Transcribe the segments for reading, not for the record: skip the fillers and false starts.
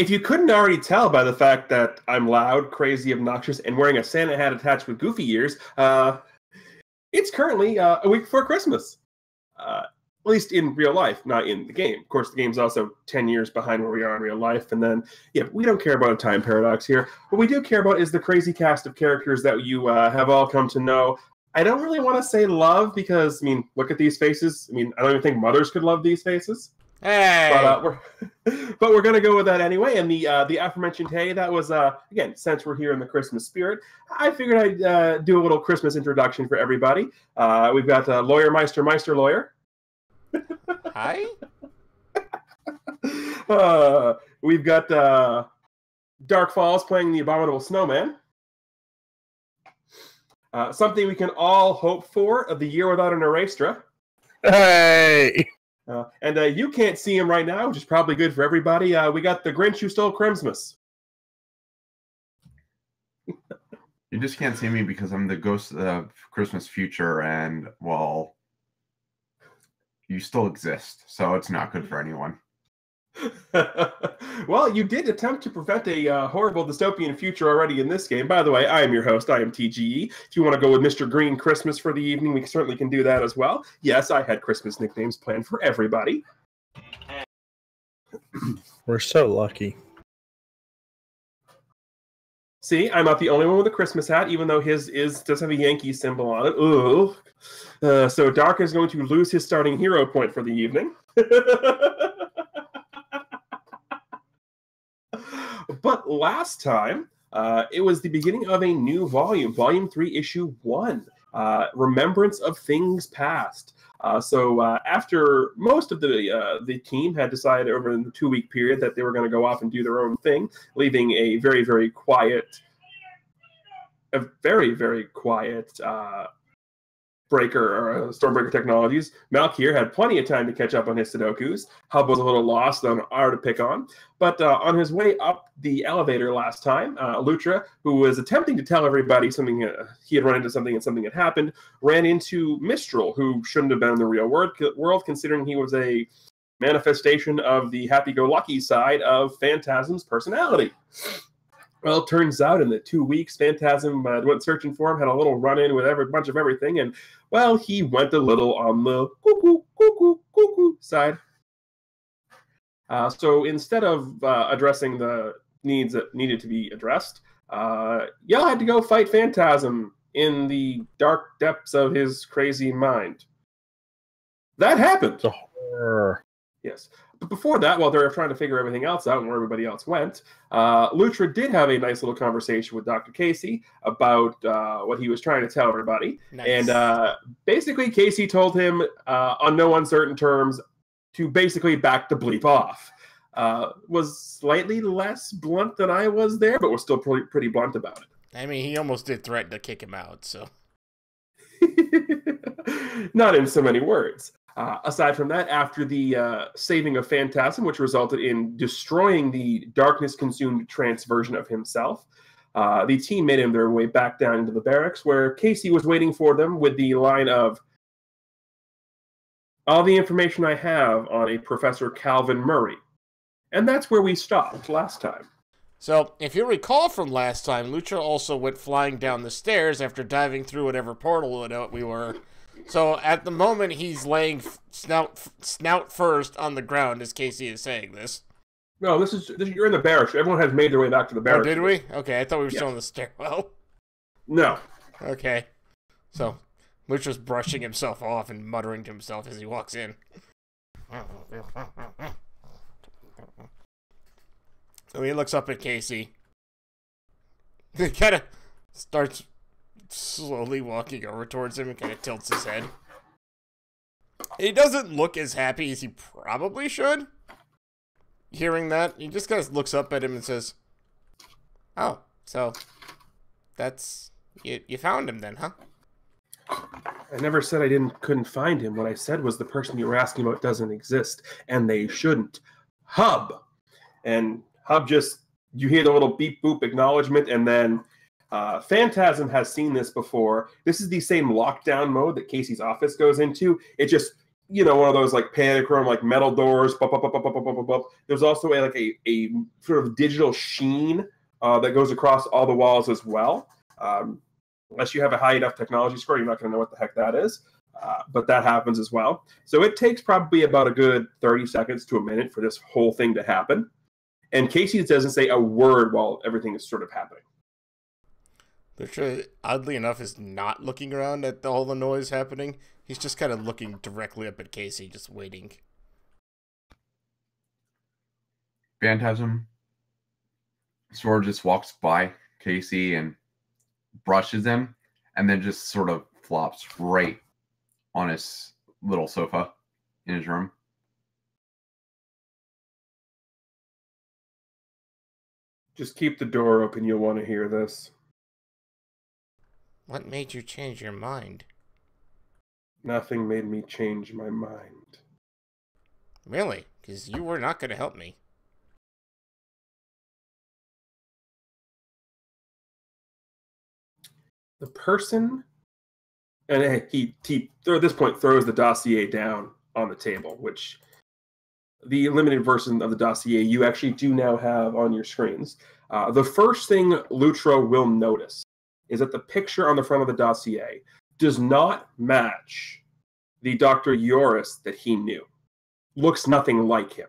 If you couldn't already tell by the fact that I'm loud, crazy, obnoxious, and wearing a Santa hat attached with goofy ears, it's currently a week before Christmas. At least in real life, not in the game. Of course, the game's also 10 years behind where we are in real life. And then, yeah, we don't care about a time paradox here. What we do care about is the crazy cast of characters that you have all come to know. I don't really want to say love because, I mean, look at these faces. I mean, I don't even think mothers could love these faces. Hey! But we're going to go with that anyway. And the aforementioned hey, that was, again, since we're here in the Christmas spirit, I figured I'd do a little Christmas introduction for everybody. We've got Lawyer Meister Lawyer. Hi? We've got Dark Falls playing the Abominable Snowman. Something we can all hope for, The Year Without an Erastra. Hey! And you can't see him right now, which is probably good for everybody. We got the Grinch Who Stole Christmas. You just can't see me because I'm the ghost of Christmas future, and, well, you still exist, so it's not good for anyone. Well, you did attempt to prevent a horrible dystopian future already in this game. By the way, I am your host. I am TGE. If you want to go with Mr. Green Christmas for the evening, we certainly can do that as well. Yes, I had Christmas nicknames planned for everybody. We're so lucky. See, I'm not the only one with a Christmas hat, even though his does have a Yankee symbol on it. Ooh. So Dark is going to lose his starting hero point for the evening. But last time, it was the beginning of a new volume, Volume 3, Issue 1, Remembrance of Things Past. So after most of the team had decided over the 2-week period that they were going to go off and do their own thing, leaving a very, very quiet Stormbreaker Technologies. Malkier had plenty of time to catch up on his Sudokus. Hub was a little lost on R to pick on. But on his way up the elevator last time, Lutra, who was attempting to tell everybody something, he had run into something and something had happened, ran into Mistral, who shouldn't have been in the real world considering he was a manifestation of the happy-go-lucky side of Phantasm's personality. Well, it turns out in the 2 weeks, Phantasm went searching for him, had a little run-in with a bunch of everything, and, well, he went a little on the cuckoo side. So instead of addressing the needs that needed to be addressed, y'all had to go fight Phantasm in the dark depths of his crazy mind. That happened. It's a horror. Yes. But before that, while they were trying to figure everything else out and where everybody else went, Lutra did have a nice little conversation with Dr. Casey about what he was trying to tell everybody. Nice. And basically, Casey told him, on no uncertain terms, to basically back the bleep off. Was slightly less blunt than I was there, but was still pretty blunt about it. I mean, he almost did threaten to kick him out, so. Not in so many words. Aside from that, after the saving of Phantasm, which resulted in destroying the darkness-consumed trance version of himself, the team made him their way back down into the barracks, where Casey was waiting for them with the line of, "All the information I have on a Professor Calvin Murray." And that's where we stopped last time. So, if you recall from last time, Lutra also went flying down the stairs after diving through whatever portal we were. So, at the moment, he's laying snout first on the ground, as Casey is saying this. No, this is you're in the barracks. Everyone has made their way back to the barracks. Oh, did we? Okay, I thought we were still in the stairwell. No. Okay. So, Lutra's brushing himself off and muttering to himself as he walks in. So he looks up at Casey. He kind of starts slowly walking over towards him and kind of tilts his head. He doesn't look as happy as he probably should. Hearing that, he just kind of looks up at him and says, "Oh, so that's you found him then, huh?" I never said I couldn't find him. What I said was the person you were asking about doesn't exist, and they shouldn't. Hub. And Hub you hear the little beep boop acknowledgement, and then Phantasm has seen this before. This is the same lockdown mode that Casey's office goes into. It just one of those like panic room, like metal doors. Bop, bop, bop, bop, bop, bop, bop, bop. There's also a sort of digital sheen that goes across all the walls as well. Unless you have a high enough technology score, you're not going to know what the heck that is. But that happens as well. So it takes probably about a good 30 seconds to a minute for this whole thing to happen. And Casey doesn't say a word while everything is sort of happening. Lutra, oddly enough, is not looking around at all the noise happening. He's just kind of looking directly up at Casey, just waiting. Phantasm sort of just walks by Casey and brushes him, and then just sort of flops right on his little sofa in his room. Just keep the door open. You'll want to hear this. What made you change your mind? Nothing made me change my mind. Really? Because you were not going to help me. The person, and he at this point throws the dossier down on the table, which the limited version of the dossier you actually do now have on your screens. The first thing Lutra will notice is that the picture on the front of the dossier does not match the Dr. Yoris that he knew. Looks nothing like him.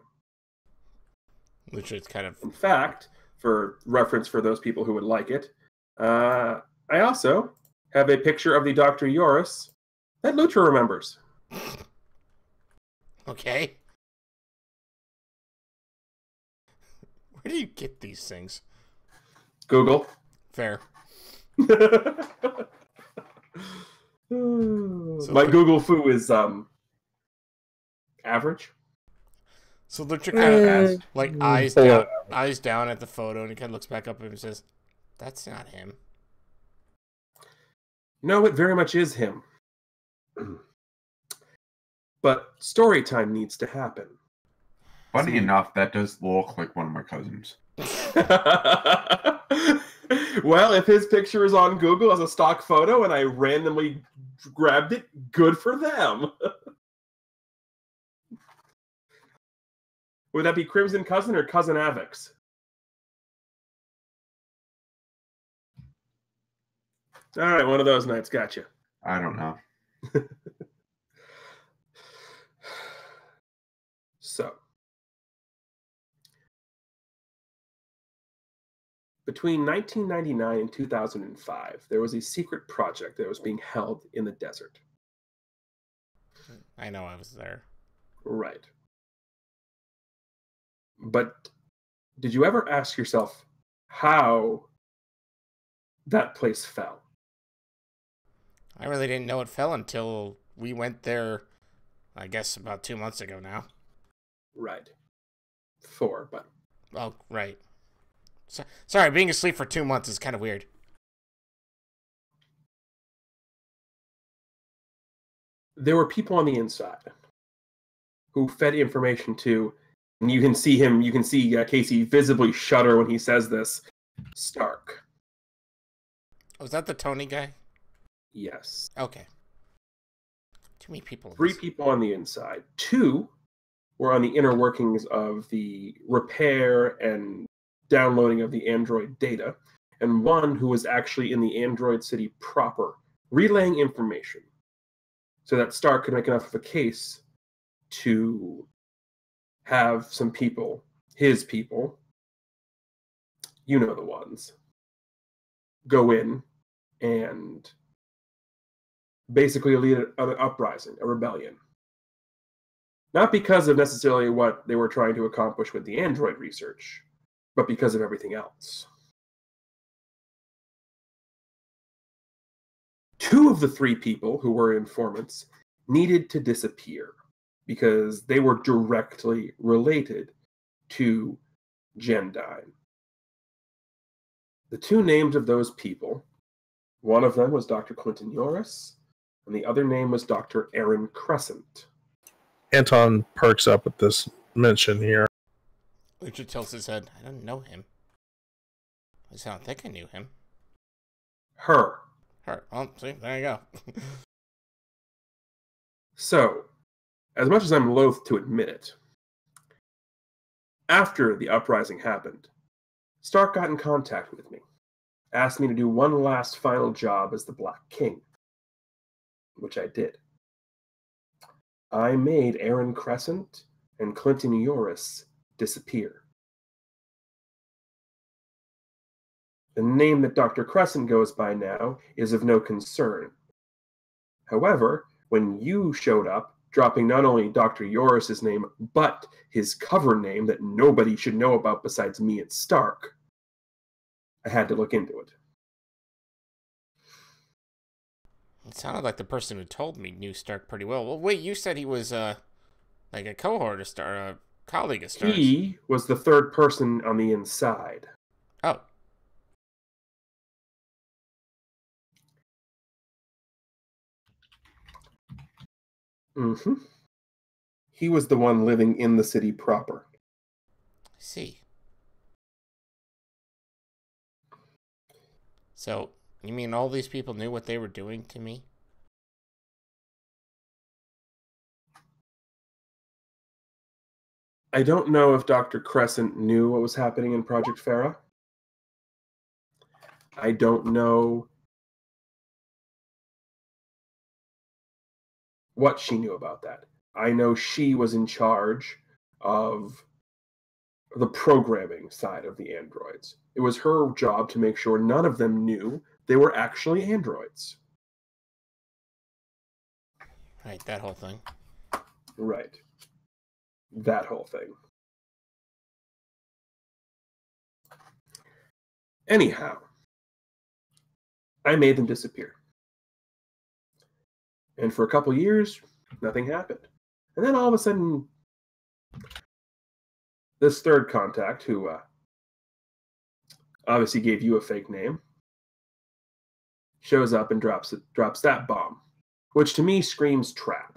Lutra's kind of... In fact, for reference for those people who would like it, I also have a picture of the Dr. Yoris that Lutra remembers. Okay. Where do you get these things? Google. Fair. My Google foo is average. So Lutra kind of like eyes down at the photo, and he kind of looks back up at him and says, "That's not him." No, it very much is him. But story time needs to happen. Funny enough, that does look like one of my cousins. Well, if his picture is on Google as a stock photo and I randomly grabbed it, good for them. Would that be Crimson Cousin or Cousin Avix? All right, one of those nights. Gotcha. I don't know. So, between 1999 and 2005, there was a secret project that was being held in the desert. I know, I was there. Right. But did you ever ask yourself how that place fell? I really didn't know it fell until we went there, I guess, about 2 months ago now. Right. 4, but... Oh, right. Sorry, being asleep for 2 months is kind of weird. There were people on the inside who fed information to, and you can see Casey visibly shudder when he says this, Stark. Was that the Tony guy? Yes. Okay. Too many people. 3 people on the inside. 2 were on the inner workings of the repair and downloading of the Android data, and 1 who was actually in the Android city proper, relaying information so that Stark could make enough of a case to have some people, his people, you know the ones, go in and basically lead an uprising, a rebellion. Not because of necessarily what they were trying to accomplish with the Android research, but because of everything else. 2 of the 3 people who were informants needed to disappear because they were directly related to Gendine. The 2 names of those people, one of them was Dr. Quentin Yoris, and the other name was Dr. Aaron Crescent. Anton perks up at this mention here. Lucha tilts his head. I don't know him. At least I don't think I knew him. Her. Her. Oh, see, there you go. So, as much as I'm loath to admit it. After the uprising happened, Stark got in contact with me, asked me to do one last final job as the Black King, which I did. I made Aaron Crescent and Clinton Yoris disappear. The name that Dr. Crescent goes by now is of no concern. However, when you showed up, dropping not only Dr. Yoris's name, but his cover name that nobody should know about besides me and Stark, I had to look into it. It sounded like the person who told me knew Stark pretty well. Well, wait, you said he was, like a cohort of Stark, a colleague of Stark's. He was the third person on the inside. Oh. Mm-hmm. He was the one living in the city proper. I see. So, you mean all these people knew what they were doing to me? I don't know if Dr. Crescent knew what was happening in Project Farah. I don't know what she knew about that. I know she was in charge of the programming side of the androids. It was her job to make sure none of them knew they were actually androids. Right, that whole thing. Right. That whole thing. Anyhow, I made them disappear. And for a couple years, nothing happened. And then all of a sudden, this third contact, who obviously gave you a fake name, shows up and drops that bomb, which to me screams trap.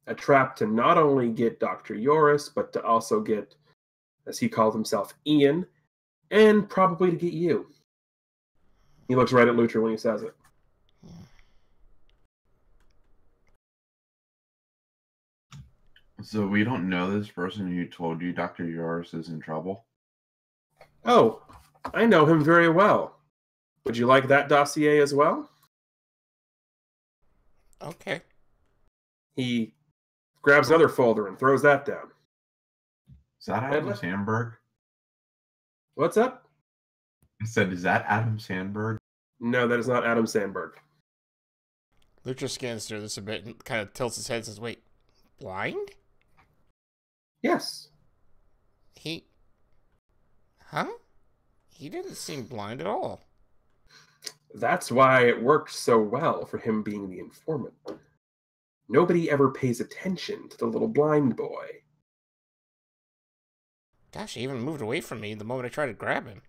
A trap to not only get Dr. Yoris, but to also get, as he called himself, Ian, and probably to get you. He looks right at Lutra when he says it. So we don't know this person who told you Dr. Yoris is in trouble? Oh, I know him very well. Would you like that dossier as well? Okay. He grabs another folder and throws that down. Is that Adam Sandberg? What's up? I said, is that Adam Sandberg? No, that is not Adam Sandberg. Lutra scans through this a bit and kind of tilts his head and says, wait, blind? Yes. Huh? He didn't seem blind at all. That's why it worked so well for him being the informant. Nobody ever pays attention to the little blind boy. Gosh, he even moved away from me the moment I tried to grab him.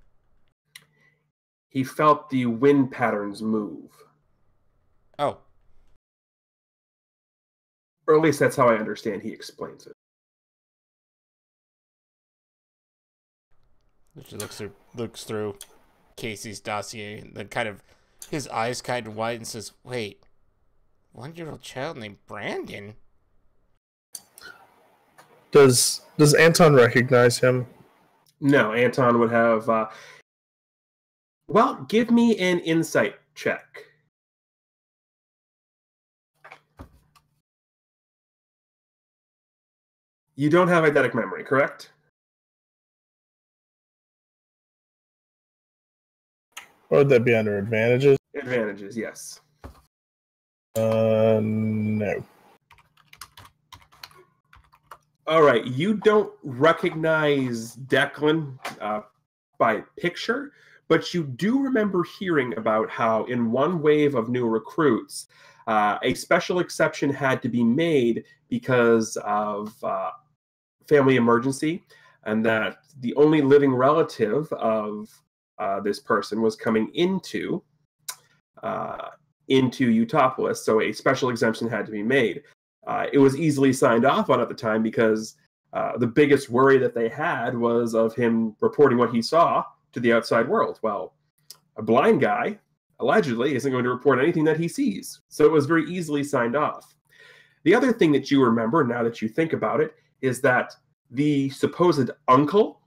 He felt the wind patterns move. Oh. Or at least that's how I understand he explains it. Lutra looks through Casey's dossier, and then kind of his eyes kind of widen and says, wait, 1-year-old child named Brandon? Does Anton recognize him? No, Anton would have... well, give me an insight check. You don't have eidetic memory, correct? Or would that be under advantages? Advantages, yes. No. All right, you don't recognize Declan by picture, but you do remember hearing about how in one wave of new recruits, a special exception had to be made because of family emergency, and that the only living relative of this person was coming into Utopolis, so a special exemption had to be made. It was easily signed off on at the time because the biggest worry that they had was of him reporting what he saw to the outside world. Well, a blind guy allegedly isn't going to report anything that he sees. So it was very easily signed off. The other thing that you remember, now that you think about it, is that the supposed uncle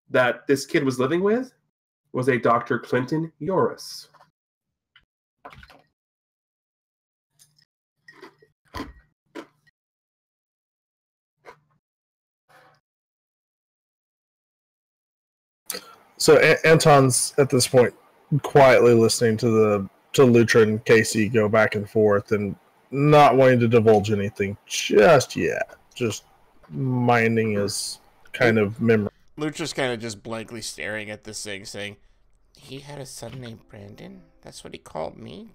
that this kid was living with was a Dr. Clinton Yoris. So Anton's at this point quietly listening to Lutra and Casey go back and forth and not wanting to divulge anything just yet. Just minding his kind of memory. Lutra's kind of just blankly staring at this thing, saying, "He had a son named Brandon? That's what he called me?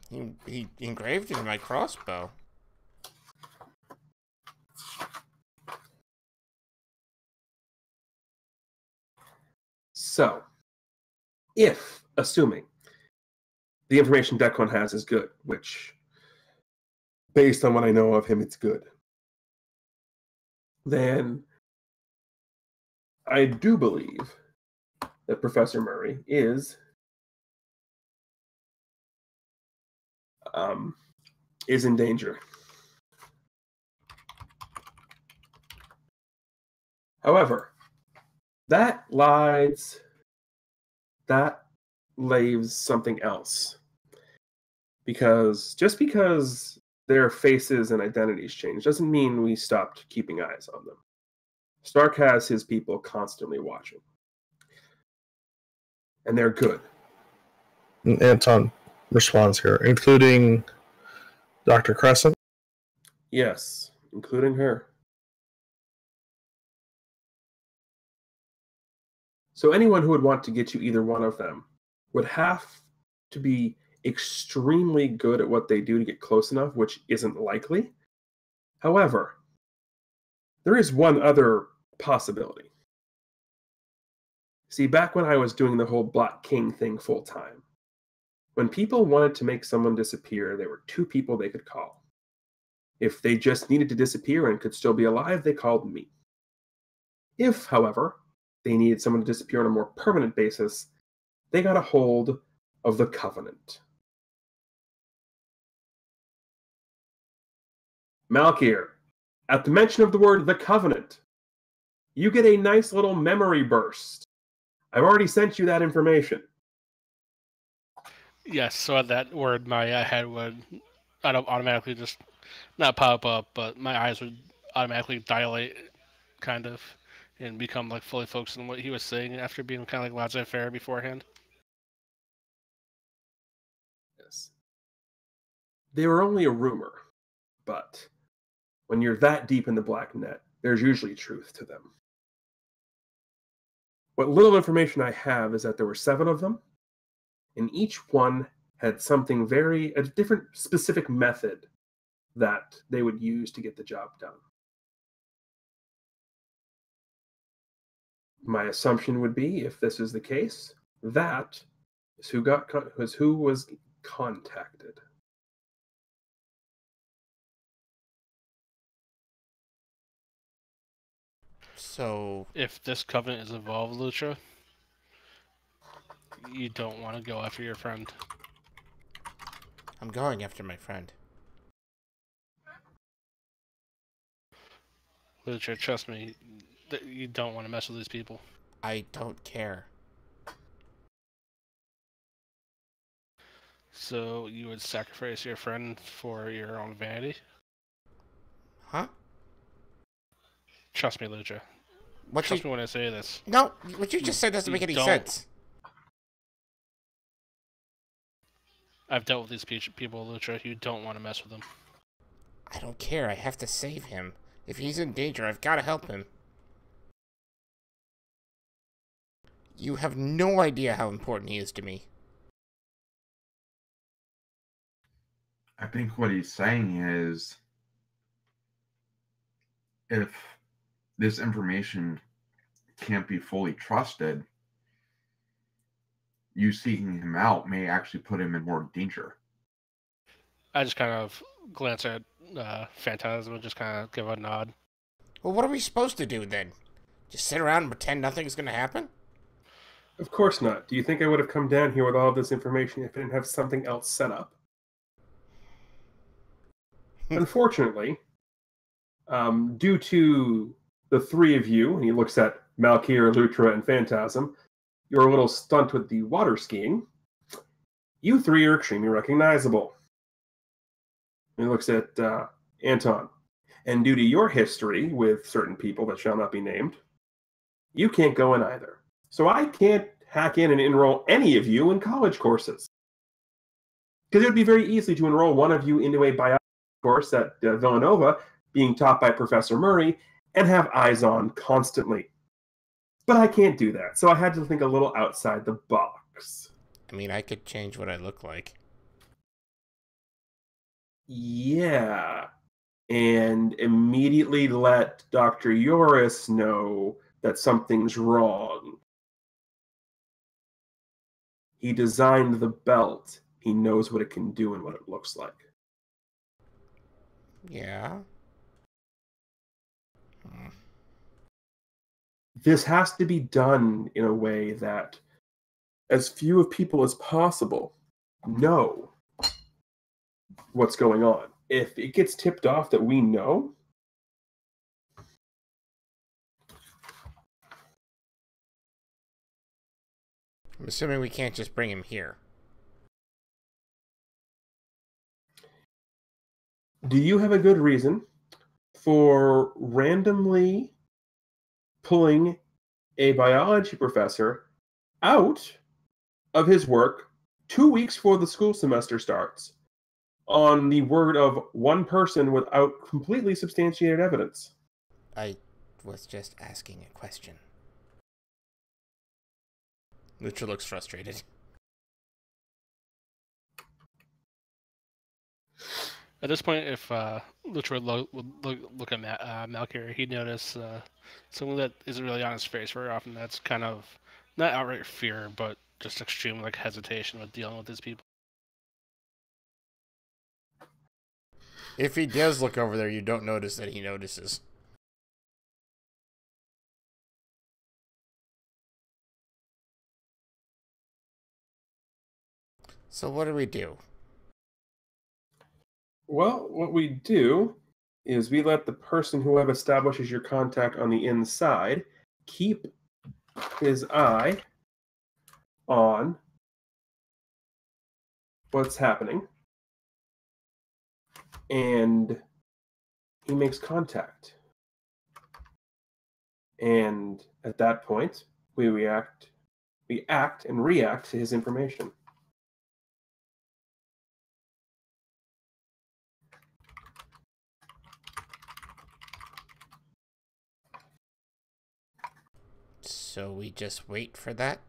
He engraved it in my crossbow." So, if, assuming, the information Declan has is good, which, based on what I know of him, it's good, then I do believe that Professor Murray is in danger. However, that lays something else. Because just because their faces and identities change doesn't mean we stopped keeping eyes on them. Stark has his people constantly watching. And they're good. And Anton responds here, including Dr. Crescent? Yes, including her. So anyone who would want to get you either one of them would have to be extremely good at what they do to get close enough, which isn't likely. However, there is one other possibility. See, back when I was doing the whole Black King thing full time, when people wanted to make someone disappear, there were two people they could call. If they just needed to disappear and could still be alive, they called me. If, however, they needed someone to disappear on a more permanent basis, they got a hold of the Covenant. Malkier, at the mention of the word the Covenant, you get a nice little memory burst. I've already sent you that information. Yes, so at that word, my head would automatically just not pop up, but my eyes would automatically dilate, kind of, and become like fully focused on what he was saying after being kind of like laissez-faire beforehand. Yes. They were only a rumor, but when you're that deep in the black net, there's usually truth to them. What little information I have is that there were 7 of them, and each one had something a different specific method that they would use to get the job done. My assumption would be, if this is the case, that is who was contacted. So, if this covenant is involved, Lutra, you don't want to go after your friend. I'm going after my friend. Lutra, trust me, you don't want to mess with these people. I don't care. So you would sacrifice your friend for your own vanity? Huh? Trust me, Lutra. Trust me when I say this. No, what you just said doesn't make any sense. I've dealt with these people, Lutra. You don't want to mess with them. I don't care. I have to save him. If he's in danger, I've got to help him. You have no idea how important he is to me. I think what he's saying is, if this information can't be fully trusted, you seeking him out may actually put him in more danger. I just kind of glance at Phantasm and just kind of give a nod. Well, what are we supposed to do then? Just sit around and pretend nothing's gonna happen? Of course not. Do you think I would have come down here with all of this information if I didn't have something else set up? Unfortunately, due to the three of you, and he looks at Malkier, Lutra, and Phantasm, your little stunt with the water skiing, you three are extremely recognizable. And he looks at Anton. And due to your history with certain people that shall not be named, you can't go in either. So I can't hack in and enroll any of you in college courses. Because it would be very easy to enroll one of you into a biology course at Villanova, being taught by Professor Murray, and have eyes on constantly. But I can't do that, so I had to think a little outside the box. I mean, I could change what I look like. Yeah. And immediately let Dr. Yoris know that something's wrong. He designed the belt. He knows what it can do and what it looks like. Yeah. This has to be done in a way that as few of people as possible know what's going on. If it gets tipped off that we know, I'm assuming we can't just bring him here. do you have a good reason for randomly pulling a biology professor out of his work 2 weeks before the school semester starts on the word of one person without completely substantiated evidence? I was just asking a question. Lutra looks frustrated. At this point, if Lutra would look at Malkier, he'd notice something that isn't really on his face very often. That's kind of not outright fear, but just extreme like hesitation with dealing with these people. If he does look over there, you don't notice that he notices. So what do we do? Well, what we do is we let the person who have establishes your contact on the inside keep his eye on what's happening, and he makes contact. And at that point, we act and react to his information. So we just wait for that?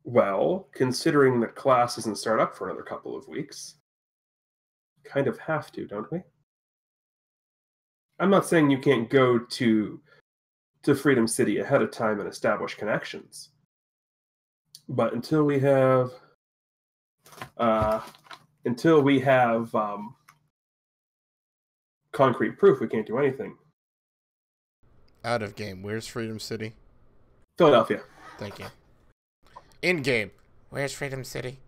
Well, considering that class doesn't start up for another couple of weeks, kind of have to, don't we? I'm not saying you can't go to Freedom City ahead of time and establish connections, but until we have concrete proof, we can't do anything. Out of game. Where's Freedom City? Philadelphia. Thank you. In game. Where's Freedom City?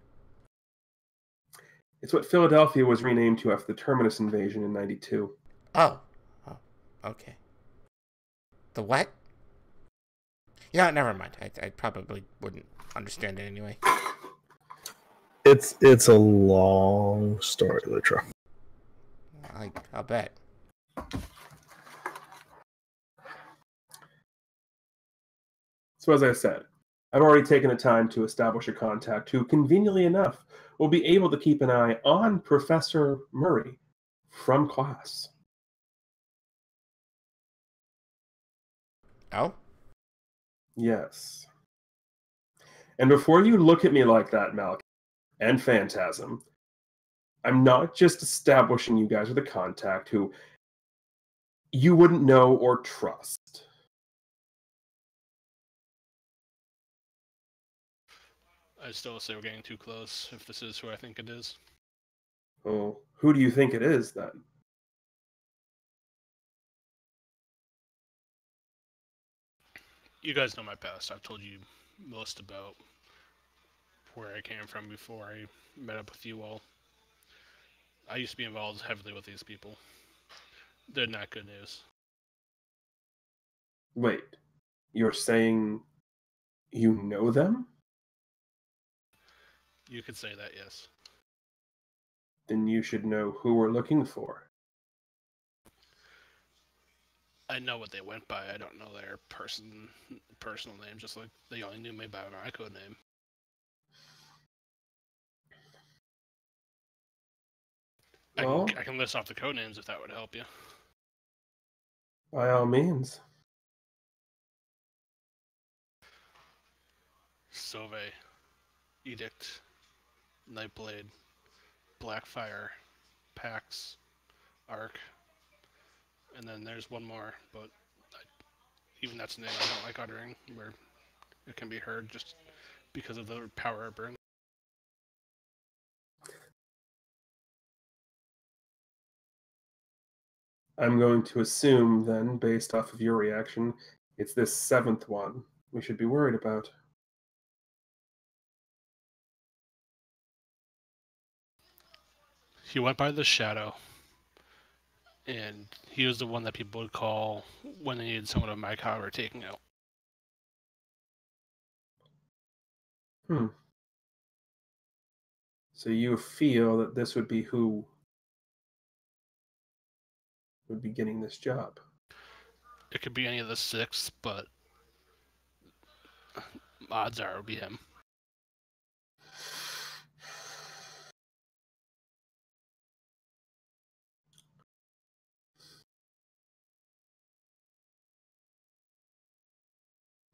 It's what Philadelphia was renamed to after the Terminus invasion in '92. Oh, okay. The what? Yeah, never mind. I probably wouldn't understand it anyway. It's a long story, Lutra. I'll bet. So as I said, I've already taken the time to establish a contact who, conveniently enough, will be able to keep an eye on Professor Murray from class. Oh? Yes. And before you look at me like that, Malkier and Phantasm, I'm not just establishing you guys with a contact who you wouldn't know or trust. I still say we're getting too close if this is who I think it is. Well, who do you think it is, then? You guys know my past. I've told you most about where I came from before I met up with you all. I used to be involved heavily with these people. They're not good news. Wait, you're saying you know them? You could say that, yes. Then you should know who we're looking for. I know what they went by. I don't know their personal name, just like they only knew me by my code name. Well, I can list off the code names if that would help you. by all means. Sauve, Edict, Nightblade, Blackfire, Pax, Arc, and then there's one more, but even that's a name I don't like uttering, where it can be heard just because of the power it brings. I'm going to assume then, based off of your reaction, it's this seventh one we should be worried about. He went by the Shadow, and he was the one that people would call when they needed someone of my caliber taking out. So you feel that this would be who would be getting this job? It could be any of the six, but odds are it would be him.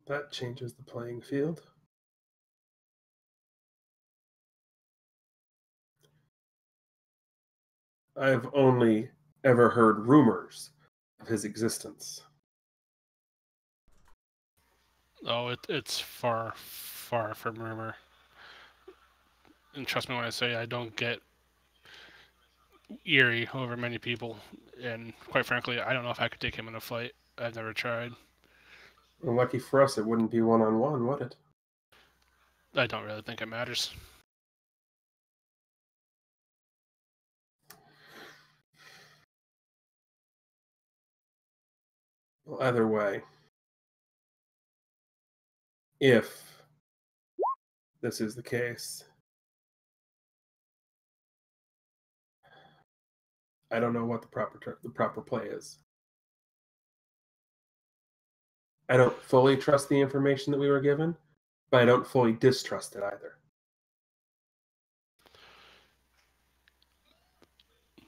That changes the playing field. I've only ever heard rumors of his existence. Oh, it's far, far from rumor. And trust me when I say I don't get eerie over many people. And quite frankly, I don't know if I could take him in a fight. I've never tried. Well, lucky for us, it wouldn't be one-on-one, would it? I don't really think it matters. Well, either way, if this is the case, I don't know what the proper play is. I don't fully trust the information that we were given, but I don't fully distrust it either.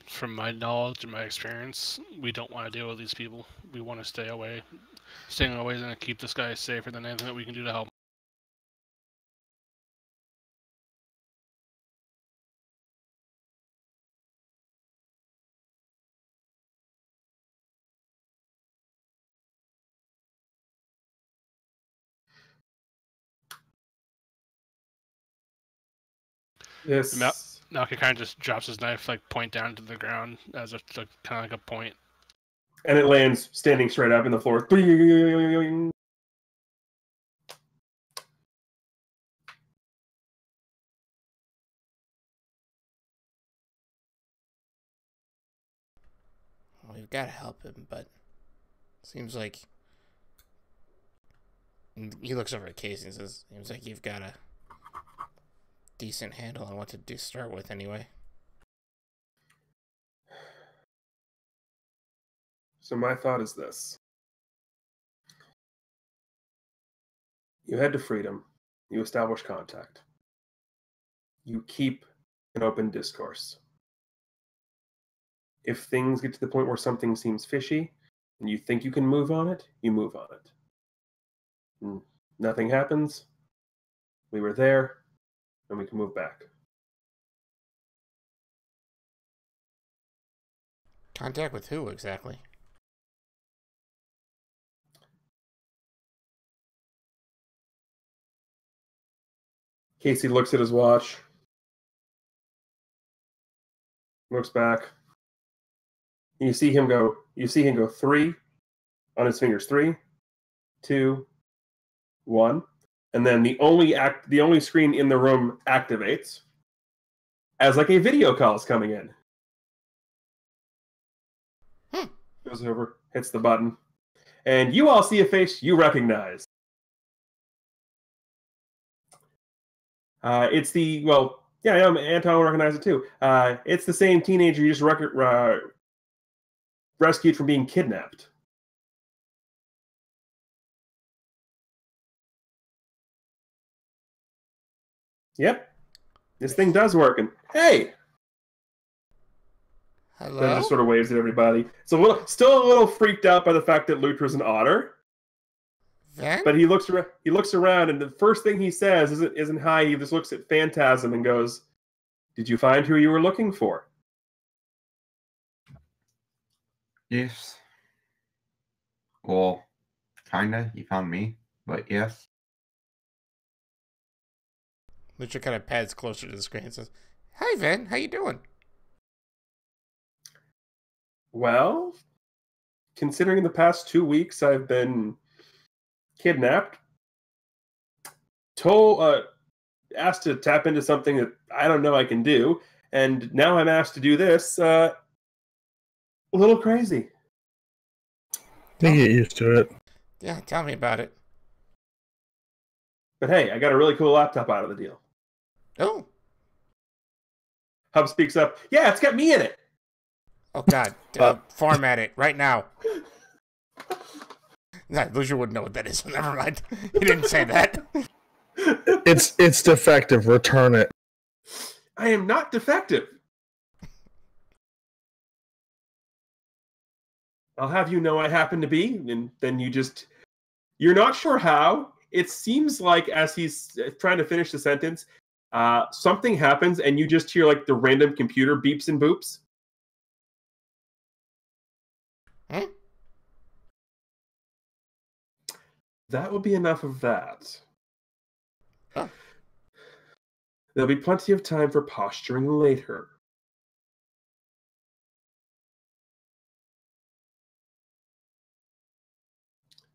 From my knowledge and my experience, we don't want to deal with these people. We want to stay away. Staying away is going to keep this guy safer than anything that we can do to help. This Malkier kind of just drops his knife, like point down to the ground as a kind of like a point. and it lands standing straight up in the floor. Well, we've got to help him, but seems like he looks over at Casey and says, "Seems like you've got a decent handle on what to start with, anyway." So my thought is this. You head to freedom. You establish contact. You keep an open discourse. If things get to the point where something seems fishy and you think you can move on it, you move on it. And nothing happens. We were there, and we can move back. Contact with who, exactly? Casey looks at his watch, looks back. You see him go 3 on his fingers. 3, 2, 1, and then the only screen in the room activates as like a video call is coming in. Goes over, hits the button, and you all see a face you recognize. It's the Anton will recognize it too. It's the same teenager you just rescued from being kidnapped. Yep, this thing does work. And hey, Hello? then just sort of waves at everybody. It's still a little freaked out by the fact that Lutra's an otter. Ven? But he looks around, and the first thing he says isn't hi. He just looks at Phantasm and goes, "Did you find who you were looking for?" Yes. Well, kinda. He found me, but yes. Lutra kind of pads closer to the screen and says, "Hi, Ven. How you doing?" Well, considering the past 2 weeks I've been kidnapped, asked to tap into something that I don't know I can do, and now I'm asked to do this. A little crazy. You get used to it. Yeah, tell me about it. But hey, I got a really cool laptop out of the deal. Oh. Hub speaks up. Yeah, it's got me in it. Oh, God. Format it right now. Nah, Lucia wouldn't know what that is. Never mind. He didn't say that. It's defective. Return it. I am not defective. I'll have you know I happen to be, and then you're not sure how. It seems like as he's trying to finish the sentence, something happens, and you just hear like the random computer beeps and boops. Hmm? That will be enough of that. Oh. There'll be plenty of time for posturing later.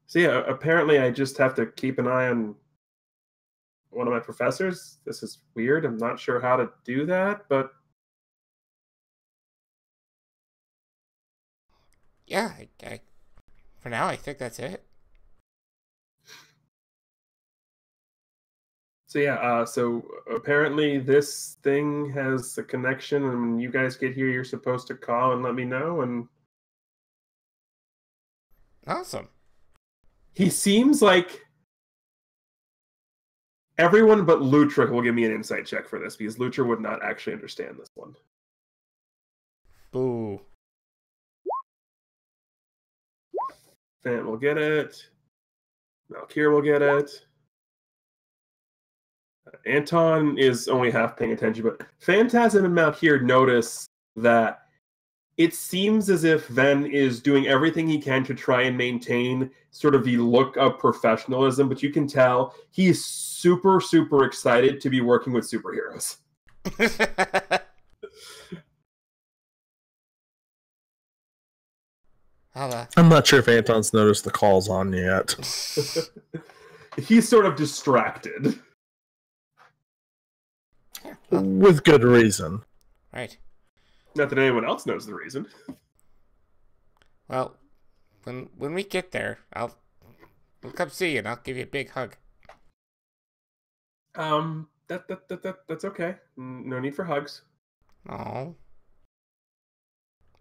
So yeah, apparently I just have to keep an eye on one of my professors. This is weird. I'm not sure how to do that, but Yeah, for now, I think that's it. so yeah, so apparently this thing has a connection, and when you guys get here, you're supposed to call and let me know. And Awesome. he seems like everyone but Lutra will give me an insight check for this, because Lutra would not actually understand this one. Boo. Fant will get it. Malkier will get it. Anton is only half paying attention, but Phantasm and Malkier notice that it seems as if Ven is doing everything he can to try and maintain sort of the look of professionalism, but you can tell he's super, super excited to be working with superheroes. I'm not sure if Anton's noticed the calls on yet. He's sort of distracted. With good reason. Right. Not that anyone else knows the reason. Well, when we get there, we'll come see you and I'll give you a big hug. That's okay. No need for hugs. Oh.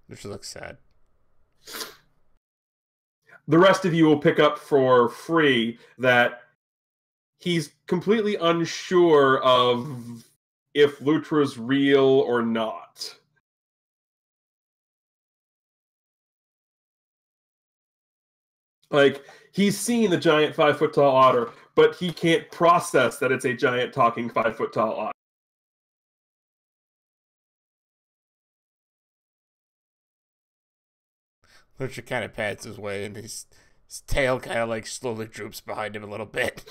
Lucia looks sad. The rest of you will pick up for free that he's completely unsure of if Lutra's real or not. Like, he's seen the giant 5-foot-tall otter, but he can't process that it's a giant talking 5-foot-tall otter. Lucia kind of pats his way and his tail kind of like slowly droops behind him a little bit.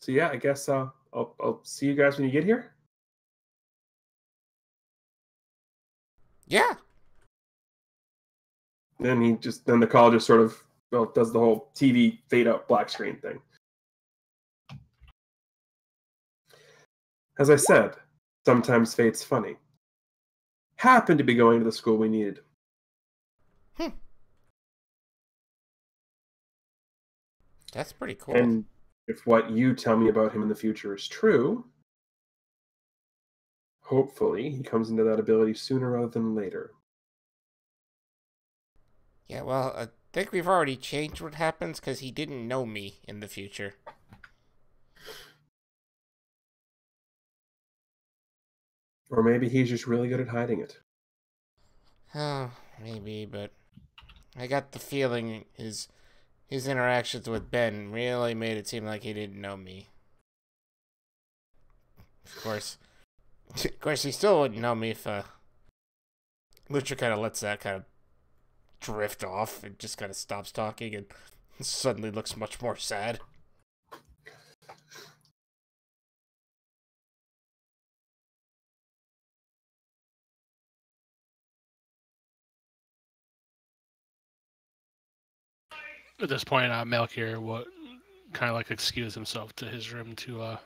So yeah, I guess I'll see you guys when you get here. Yeah. Then the call just sort of does the whole TV fade out black screen thing. As I said, sometimes fate's funny. Happened to be going to the school we needed. That's pretty cool. And if what you tell me about him in the future is true, hopefully he comes into that ability sooner rather than later. Yeah, well, I think we've already changed what happens because he didn't know me in the future. Or maybe he's just really good at hiding it. Oh, maybe, but I got the feeling his interactions with Ben really made it seem like he didn't know me. Of course, he still wouldn't know me if Lutra kind of lets that kind of drift off and just kind of stops talking and suddenly looks much more sad. At this point, Malkier would kind of like excuse himself to his room to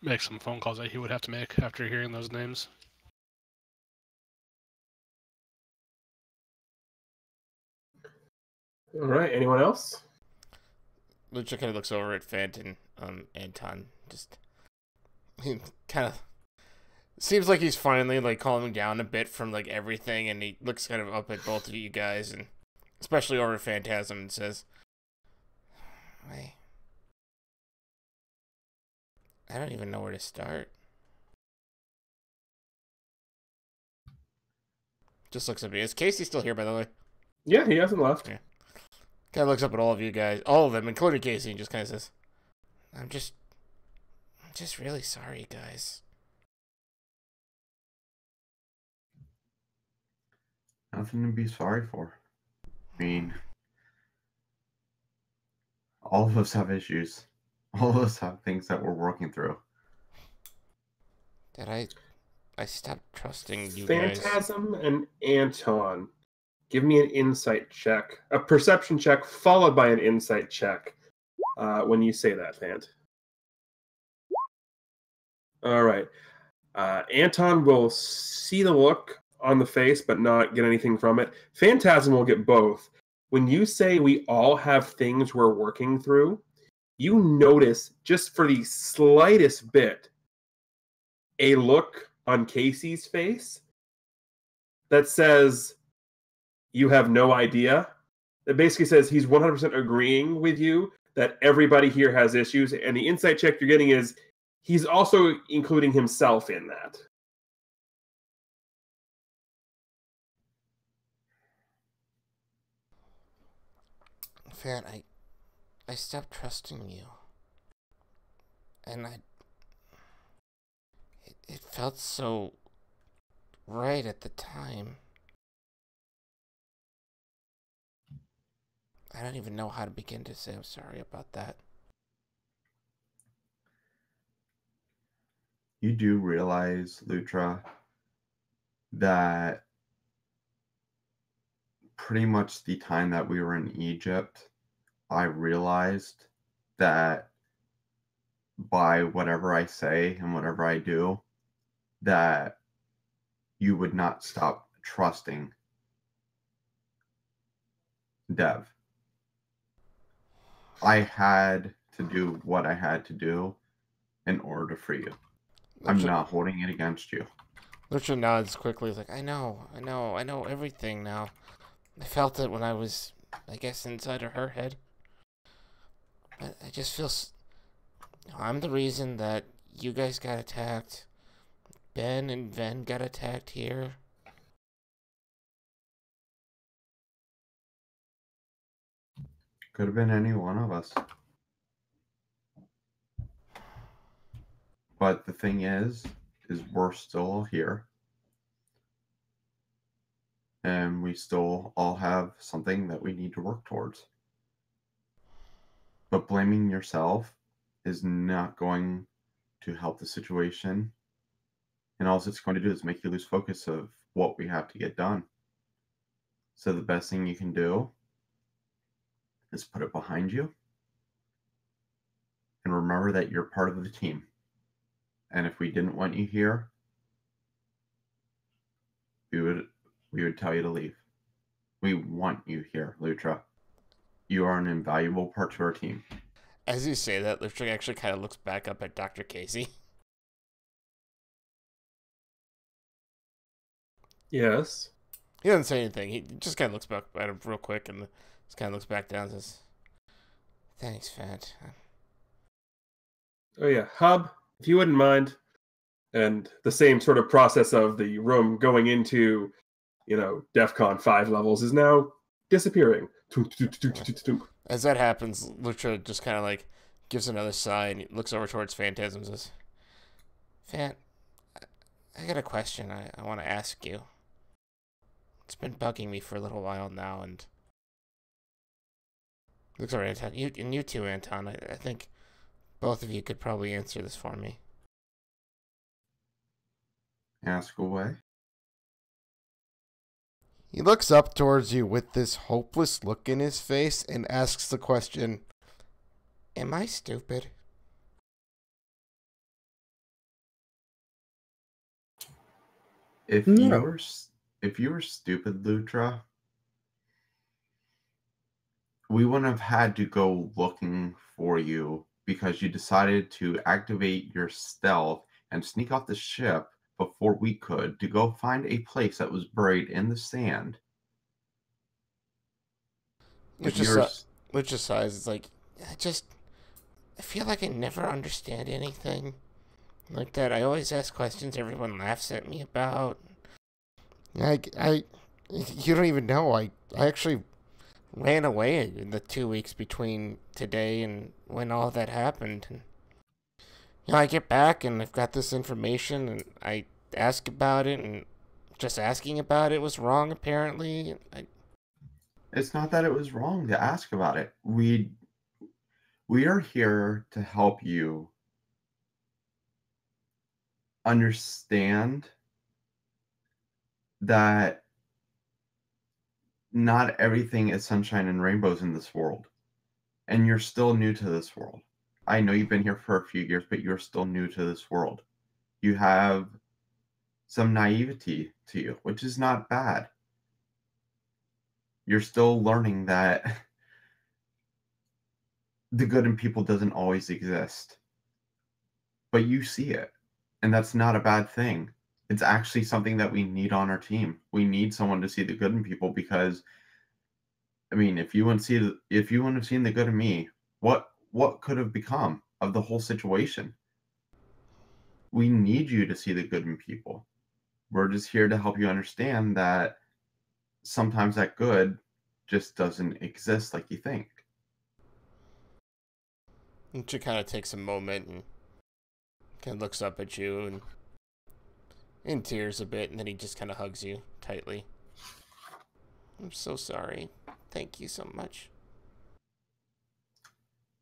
make some phone calls that he would have to make after hearing those names. All right, anyone else? Lucha kind of looks over at Fant and Anton. Just he kind of seems like he's finally like calming down a bit from like everything, and he looks kind of up at both of you guys, and especially over at Phantasm, and says, I don't even know where to start. Just looks at me. Is Casey still here, by the way? Yeah, he hasn't left. Yeah. Kind of looks up at all of you guys, all of them, including Casey, and just kind of says, I'm just really sorry, guys. Nothing to be sorry for. I mean, all of us have issues. All of us have things that we're working through. That I stopped trusting you guys. Phantasm and Anton, give me an insight check, a perception check followed by an insight check when you say that, Phant. All right. Anton will see the look on the face but not get anything from it. Phantasm will get both. When you say we all have things we're working through, you notice just for the slightest bit a look on Casey's face that says you have no idea. That basically says he's 100% agreeing with you that everybody here has issues, and the insight check you're getting is he's also including himself in that. Fan, I stopped trusting you. And it felt so right at the time. I don't even know how to begin to say I'm sorry about that. You do realize, Lutra, that pretty much the time that we were in Egypt, I realized that by whatever I say and whatever I do, that you would not stop trusting Dev. I had to do what I had to do in order to free you. I'm not holding it against you. Lucha nods quickly. He's like, I know everything now. I felt it when I was, I guess, inside of her head. But I just feel... I'm the reason that you guys got attacked. Ben and Ven got attacked here. Could have been any one of us. But the thing is we're still here. And we still all have something that we need to work towards. But blaming yourself is not going to help the situation. And all it's going to do is make you lose focus of what we have to get done. So the best thing you can do is put it behind you and remember that you're part of the team. And if we didn't want you here, we would tell you to leave. We want you here, Lutra. You are an invaluable part to our team. As you say that, Lutra actually kind of looks back up at Dr. Casey. Yes. He doesn't say anything. He just kind of looks back at him real quick and just kind of looks back down and says, "Thanks, Fat." Oh yeah, Hub, if you wouldn't mind, and the same sort of process of the room going into, DEFCON 5 levels is now disappearing. As that happens, Lutra just kind of like gives another sigh and he looks over towards Phantasm and says, "Fant, I got a question I want to ask you. It's been bugging me for a little while now, and looks over at Anton. You too, Anton. I think both of you could probably answer this for me." Ask away. He looks up towards you with this hopeless look in his face and asks the question, "Am I stupid?" If you were stupid, Lutra, we wouldn't have had to go looking for you because you decided to activate your stealth and sneak off the ship before we could to go find a place that was buried in the sand. Lucha sighs. It's like, I feel like I never understand anything like that. I always ask questions everyone laughs at me about. You don't even know. I actually ran away in the 2 weeks between today and when all that happened. And, I get back and I've got this information and I ask about it, and just asking about it was wrong apparently. It's not that it was wrong to ask about it. We are here to help you understand that not everything is sunshine and rainbows in this world. And you're still new to this world. I know you've been here for a few years, but you're still new to this world. You have some naivety to you, which is not bad. You're still learning that the good in people doesn't always exist. But you see it, and that's not a bad thing. It's actually something that we need on our team. We need someone to see the good in people because, I mean, if you wouldn't have seen the good in me, what could have become of the whole situation? We need you to see the good in people. We're just here to help you understand that sometimes that good just doesn't exist like you think. And she kind of takes a moment and kind of looks up at you and in tears a bit, and then he just kind of hugs you tightly. "I'm so sorry. Thank you so much."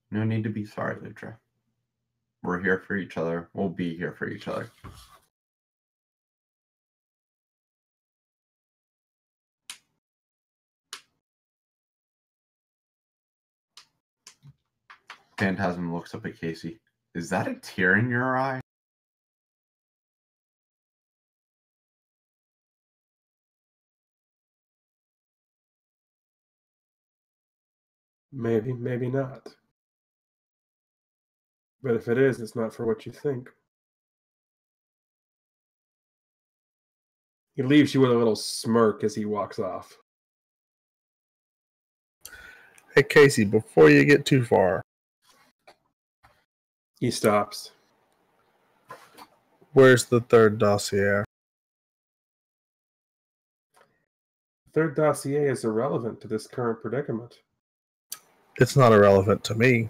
No need to be sorry, Lutra. We're here for each other. We'll be here for each other. Phantasm looks up at Casey. Is that a tear in your eye? Maybe, maybe not. But if it is, it's not for what you think. He leaves you with a little smirk as he walks off. Hey, Casey, before you get too far, He stops. where's the third dossier? The third dossier is irrelevant to this current predicament. It's not irrelevant to me.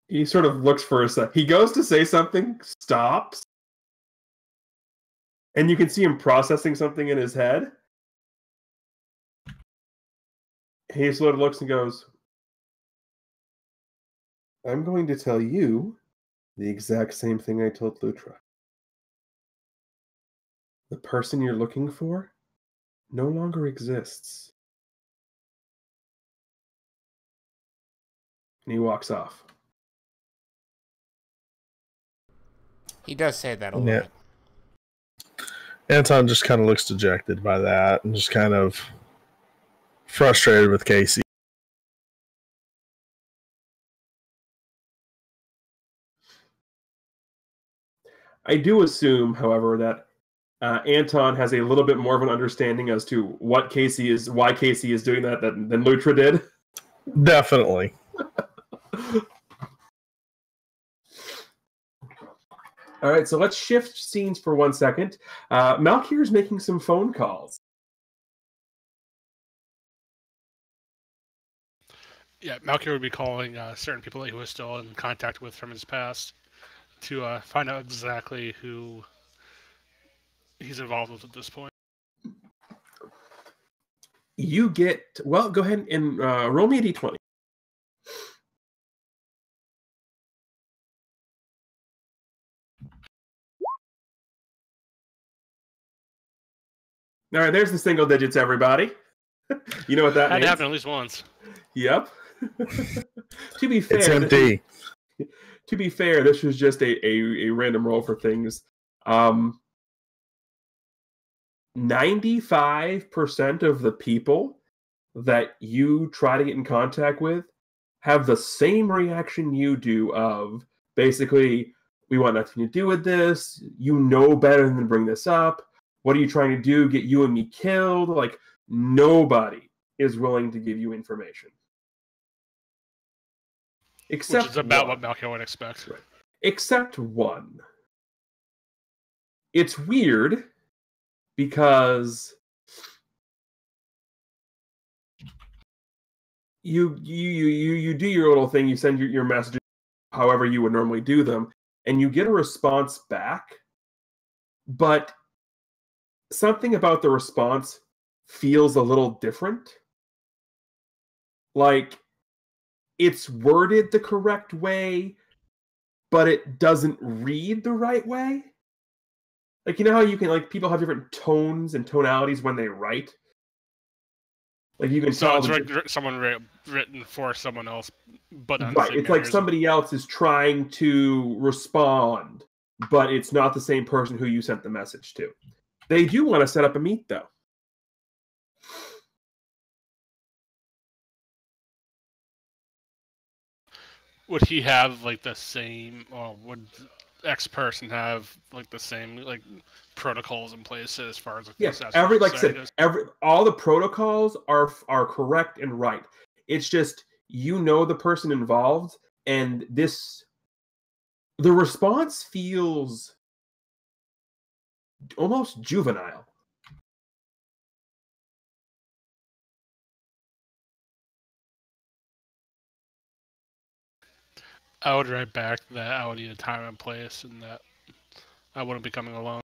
He sort of looks for a sec. He goes to say something, stops, and you can see him processing something in his head. He sort of looks and goes, "I'm going to tell you the exact same thing I told Lutra." The person you're looking for no longer exists. And he walks off. He does say that a Yeah. lot. Anton just kind of looks dejected by that and just kind of frustrated with Casey. I do assume, however, that Anton has a little bit more of an understanding as to why Casey is doing that than Lutra did. Definitely. All right, so let's shift scenes for 1 second. Malkier is making some phone calls. Yeah, Malkier would be calling certain people that he was still in contact with from his past to find out exactly who he's involved with at this point. You get, well, go ahead and roll me a d20. All right, there's the single digits, everybody. You know what that Had means? to happen at least once. Yep. To be fair, It's empty. To be fair, this was just a random roll for things. 95% of the people that you try to get in contact with have the same reaction you do of basically, we want nothing to do with this. You know better than to bring this up. What are you trying to do? Get you and me killed? Like, nobody is willing to give you information. Except Which is about one. what Malkier would expect. Right. Except one. It's weird because you do your little thing, you send your messages however you would normally do them, and you get a response back, but something about the response feels a little different. Like, it's worded the correct way, but it doesn't read the right way. Like, you know how you can, like, people have different tones and tonalities when they write? Like, you can So tell... it's someone written for someone else, but on Right, it's like somebody else is trying to respond, but it's not the same person who you sent the message to. They do want to set up a meet, though. Would he have like the same, or would X person have like the same like protocols in place as far as like, Yes, goes? All the protocols are correct and right. It's just, you know, the person involved, and the response feels almost juvenile. I would write back that I would need a time and place, and that I wouldn't be coming alone.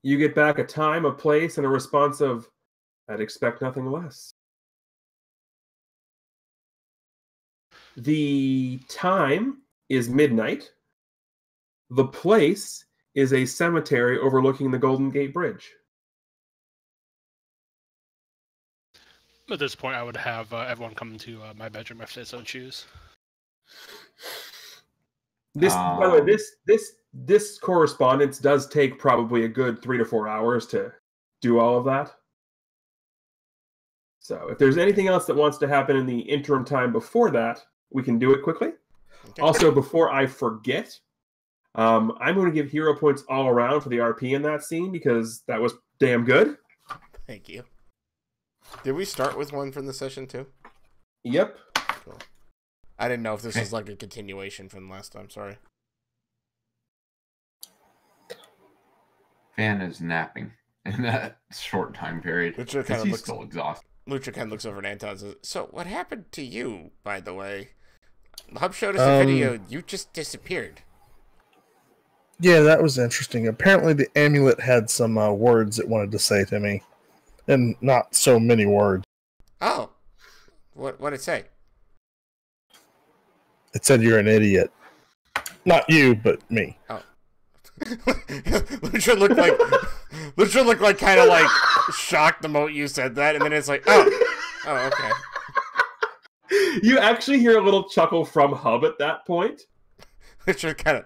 You get back a time, a place, and a response of, I'd expect nothing less. The time is midnight. The place is a cemetery overlooking the Golden Gate Bridge. At this point, I would have everyone come to my bedroom if they so choose. By the way, this correspondence does take probably a good 3 to 4 hours to do all of that. So if there's anything else that wants to happen in the interim time before that, we can do it quickly. Okay. Also, before I forget, I'm going to give hero points all around for the RP in that scene because that was damn good. Thank you. Did we start with one from the session too? Yep. Cool. I didn't know if this was like a continuation from last time. Sorry. Fan is napping in that short time period. Lutra kind of looks still exhausted. Lutra kind of looks over at Anton and says, "So what happened to you, by the way? Hub showed us a video. You just disappeared." Yeah, that was interesting. Apparently the amulet had some words it wanted to say to me. And not so many words. Oh. What did it say? It said you're an idiot. Not you, but me. Oh. Lutra looked like kind of like shocked the moment you said that, and then it's like, oh, okay. You actually hear a little chuckle from Hub at that point. Lutra kind of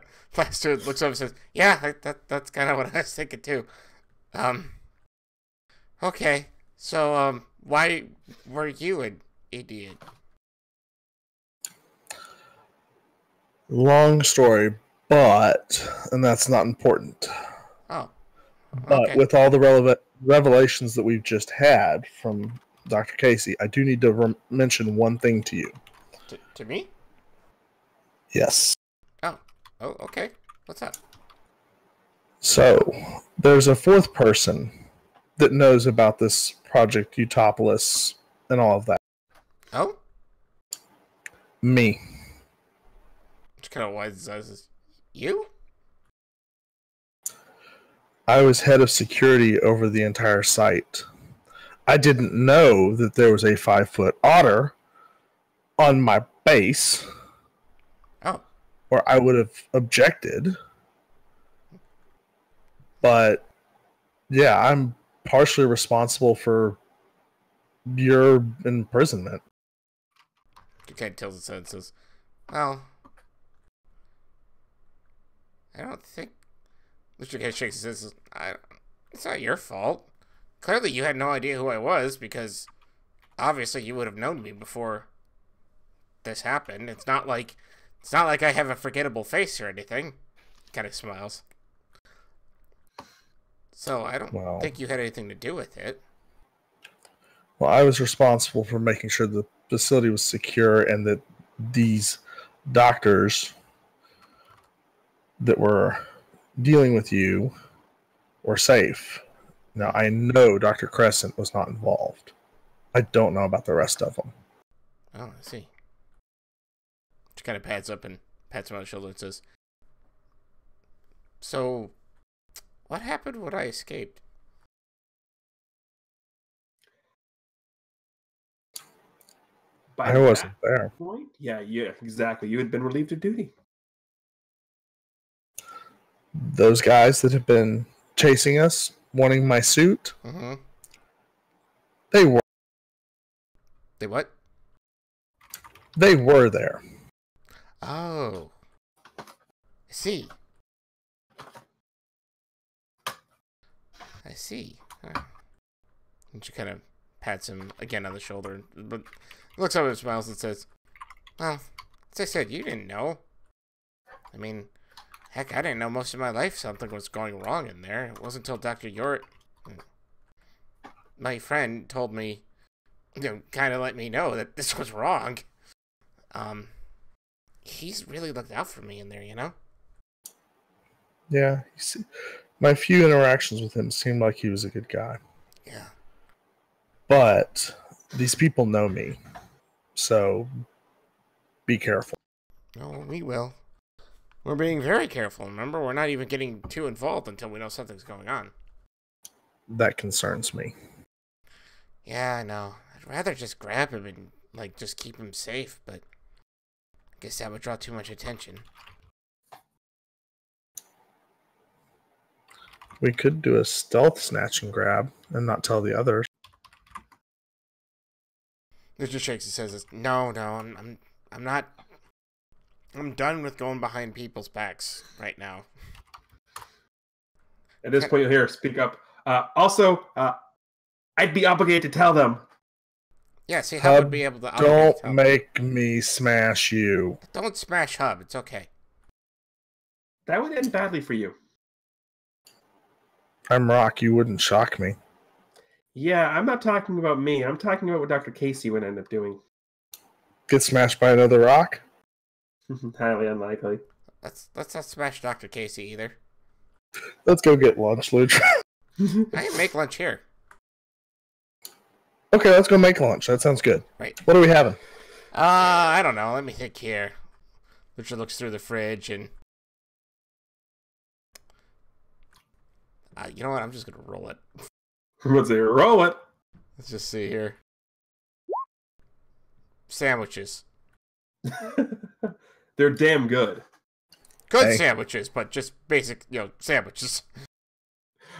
looks up and says, "Yeah, that's kind of what I was thinking too." Okay, so why were you an idiot? Long story, and that's not important. Oh, But okay. with all the revelations that we've just had from Dr. Casey, I do need to mention one thing to you. To me? Yes. Oh, okay. What's up? So, there's a fourth person that knows about this Project Utopolis and all of that. Oh? Me. Which kind of wise eyes. You? I was head of security over the entire site. I didn't know that there was a 5-foot otter on my base. Oh. Or I would have objected. But, yeah, I'm partially responsible for your imprisonment. He kind of tilts his head and says, well, I don't think... Lucha kind of shakes his head and says, it's not your fault. Clearly you had no idea who I was, because obviously you would have known me before this happened. It's not like I have a forgettable face or anything. Kind of smiles. So I don't think you had anything to do with it. Well, I was responsible for making sure the facility was secure and that these doctors that were dealing with you were safe. Now, I know Dr. Crescent was not involved. I don't know about the rest of them. Oh, I see. She kind of pats up and pats him on the shoulder and says, so, what happened when I escaped? I wasn't there. Point? Yeah, exactly. You had been relieved of duty. Those guys that have been chasing us, wanting my suit, they were. They what? They were there. Oh. I see. I see. And she kind of pats him again on the shoulder, but looks up and smiles and says, well, as I said, you didn't know. I mean, heck, I didn't know most of my life something was going wrong in there. It wasn't until Dr. Yort, my friend, told me, kind of let me know that this was wrong. He's really looked out for me in there, Yeah, my few interactions with him seemed like he was a good guy. Yeah. But these people know me, so be careful. Oh, we will. We're being very careful. Remember, we're not even getting too involved until we know something's going on. That concerns me. Yeah, I know. I'd rather just grab him and, just keep him safe, but I guess that would draw too much attention. We could do a stealth snatch and grab and not tell the others. It just shakes his head. No, I'm not. I'm done with going behind people's backs right now. At this point, you'll hear her speak up. Also, I'd be obligated to tell them. Yeah, see, Hub would be able to. Don't make me smash you. Don't smash Hub. It's okay. That would end badly for you. I'm Rock. You wouldn't shock me. Yeah, I'm not talking about me. I'm talking about what Dr. Casey would end up doing. Get smashed by another rock? Highly unlikely. Let's not smash Dr. Casey either. Let's go get lunch, Lutra. I can make lunch here. Okay, let's go make lunch. That sounds good. Right. What are we having? I don't know. Let me think here. Lutra looks through the fridge and... you know what? I'm just going to roll it. Let's say roll it. Let's just see here. Sandwiches. They're damn good. Good Hey. sandwiches, but just basic, sandwiches.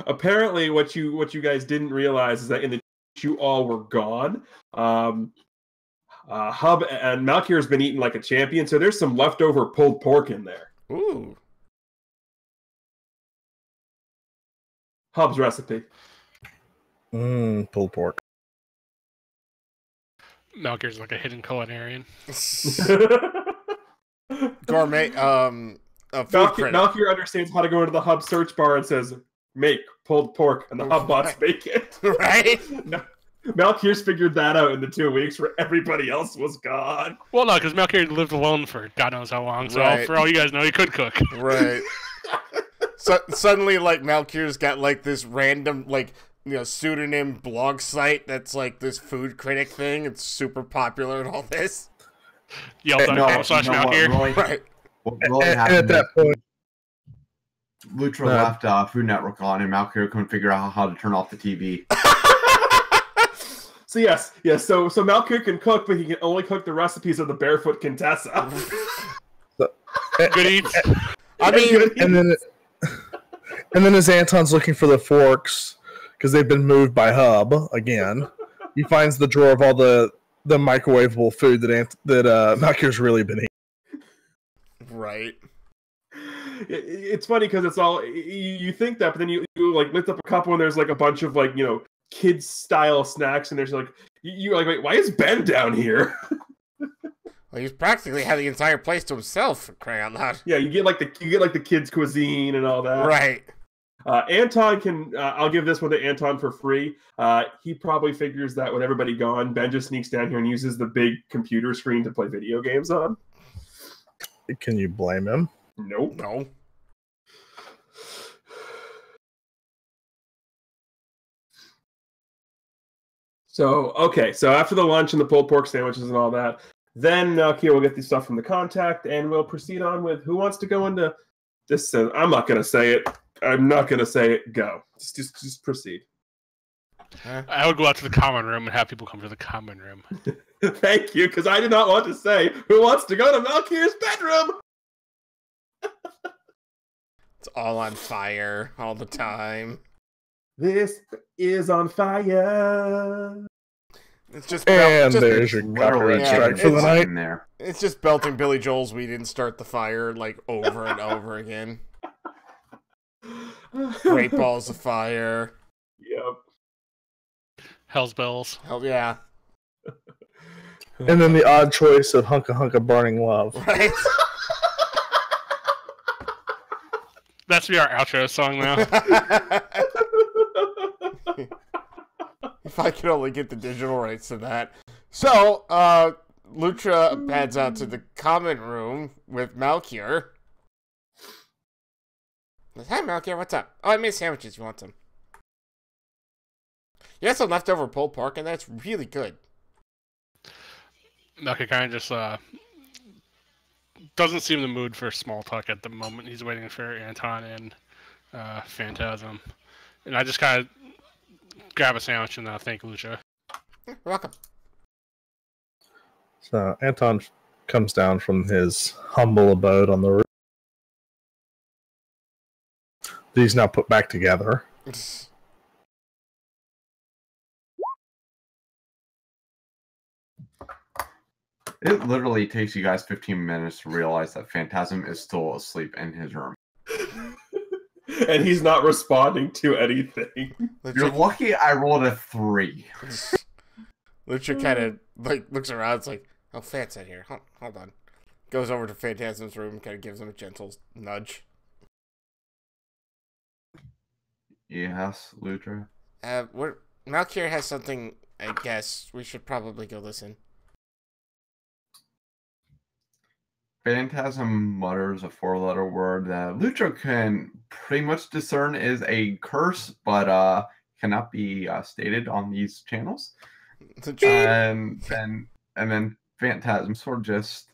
Apparently, what you guys didn't realize is that in the you all were gone. Hub and Malkier has been eating like a champion, so there's some leftover pulled pork in there. Ooh. Hub's recipe. Pulled pork. Malkier's like a hidden culinarian. Gourmet, food critic. Malkier understands how to go into the Hub search bar and says, "Make pulled pork," and the Hub bots make it. Right? Malkier's figured that out in the 2 weeks where everybody else was gone. Well, no, because Malkier lived alone for God knows how long. So Right. for all you guys know, he could cook. Right. So suddenly, like, Malkier's got like this random, like, pseudonym blog site that's like this food critic thing. It's super popular and all this. Yelp.com/Malkier. Right. What really And happened at that point, Lutra left Food Network on, and Malkier couldn't figure out how to turn off the TV. So yes. So Malkier can cook, but he can only cook the recipes of the Barefoot Contessa. Good eats. I mean, and then as Anton's looking for the forks because they've been moved by Hub again, he finds the drawer of all the microwavable food that Malkier's really been eating. right. It's funny because it's all you think that, but then you like lift up a couple and there's like a bunch of like kids style snacks, and there's like you're like, wait, why is Ben down here? Well, he's practically had the entire place to himself, for crying out loud. Yeah, you get like the kids cuisine and all that. Right. Anton can. I'll give this one to Anton for free. He probably figures that with everybody gone, Ben just sneaks down here and uses the big computer screen to play video games on. Can you blame him? Nope. No. So after the lunch and the pulled pork sandwiches and all that, then Malkier will get the stuff from the contact, and we'll proceed on with who wants to go into this. I'm not gonna say it. I'm not gonna say it. Go. Just proceed. I would go out to the common room and have people come to the common room. Thank you, because I did not want to say who wants to go to Malkier's bedroom. It's all on fire all the time. This is on fire. It's just And just, there's your Literally copyright yeah, strike for the it's- night. in there. It's just belting Billy Joel's "We Didn't Start the Fire" like over and over again. Great balls of fire. Yep. Hell's bells. Hell yeah. And then the odd choice of Hunka Hunka Burning Love. Right? That should be our outro song now. If I could only get the digital rights to that. So, Lutra pads out to the common room with Malkier. Hi, Malkier, what's up? Oh, I made sandwiches. You want some? You have some leftover pulled pork, and that's really good. Malkier kind of just doesn't seem in the mood for small talk at the moment. He's waiting for Anton and Phantasm. And I just kind of grab a sandwich and thank Lutra. You're welcome. So Anton comes down from his humble abode on the roof. These now put back together. It literally takes you guys 15 minutes to realize that Phantasm is still asleep in his room. And he's not responding to anything. You're lucky I rolled a 3. Lucha kind of like looks around. It's like, oh, Fat's out here. Hold on. Goes over to Phantasm's room and kind of gives him a gentle nudge. Yes, Lutra. Malkier has something. I guess we should probably go listen. Phantasm mutters a 4-letter word that Lutra can pretty much discern is a curse, but cannot be stated on these channels. And then Phantasm sort of just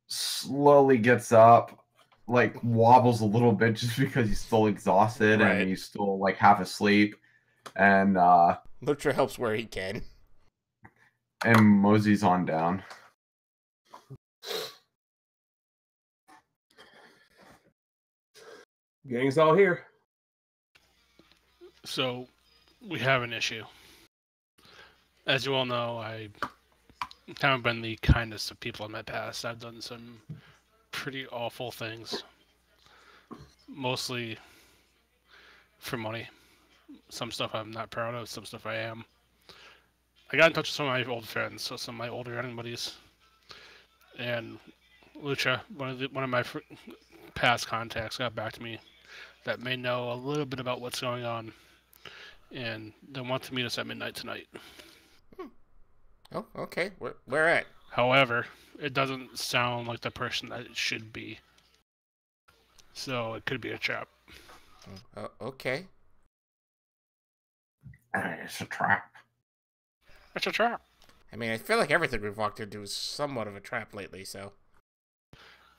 slowly gets up, like wobbles a little bit just because he's still exhausted Right. and he's still like half asleep, and Lutra helps where he can. moseys on down. Gang's all here. So, we have an issue. As you all know, I haven't been the kindest of people in my past. I've done some pretty awful things. Mostly for money. Some stuff I'm not proud of, some stuff I am. I got in touch with some of my old friends, so some of my older running buddies. And Lutra, one of my past contacts, got back to me that may know a little bit about what's going on, and they want to meet us at midnight tonight. Oh, okay. Where at? However, it doesn't sound like the person that it should be. So it could be a trap. Okay. It's a trap. It's a trap. I mean, I feel like everything we've walked into is somewhat of a trap lately, so.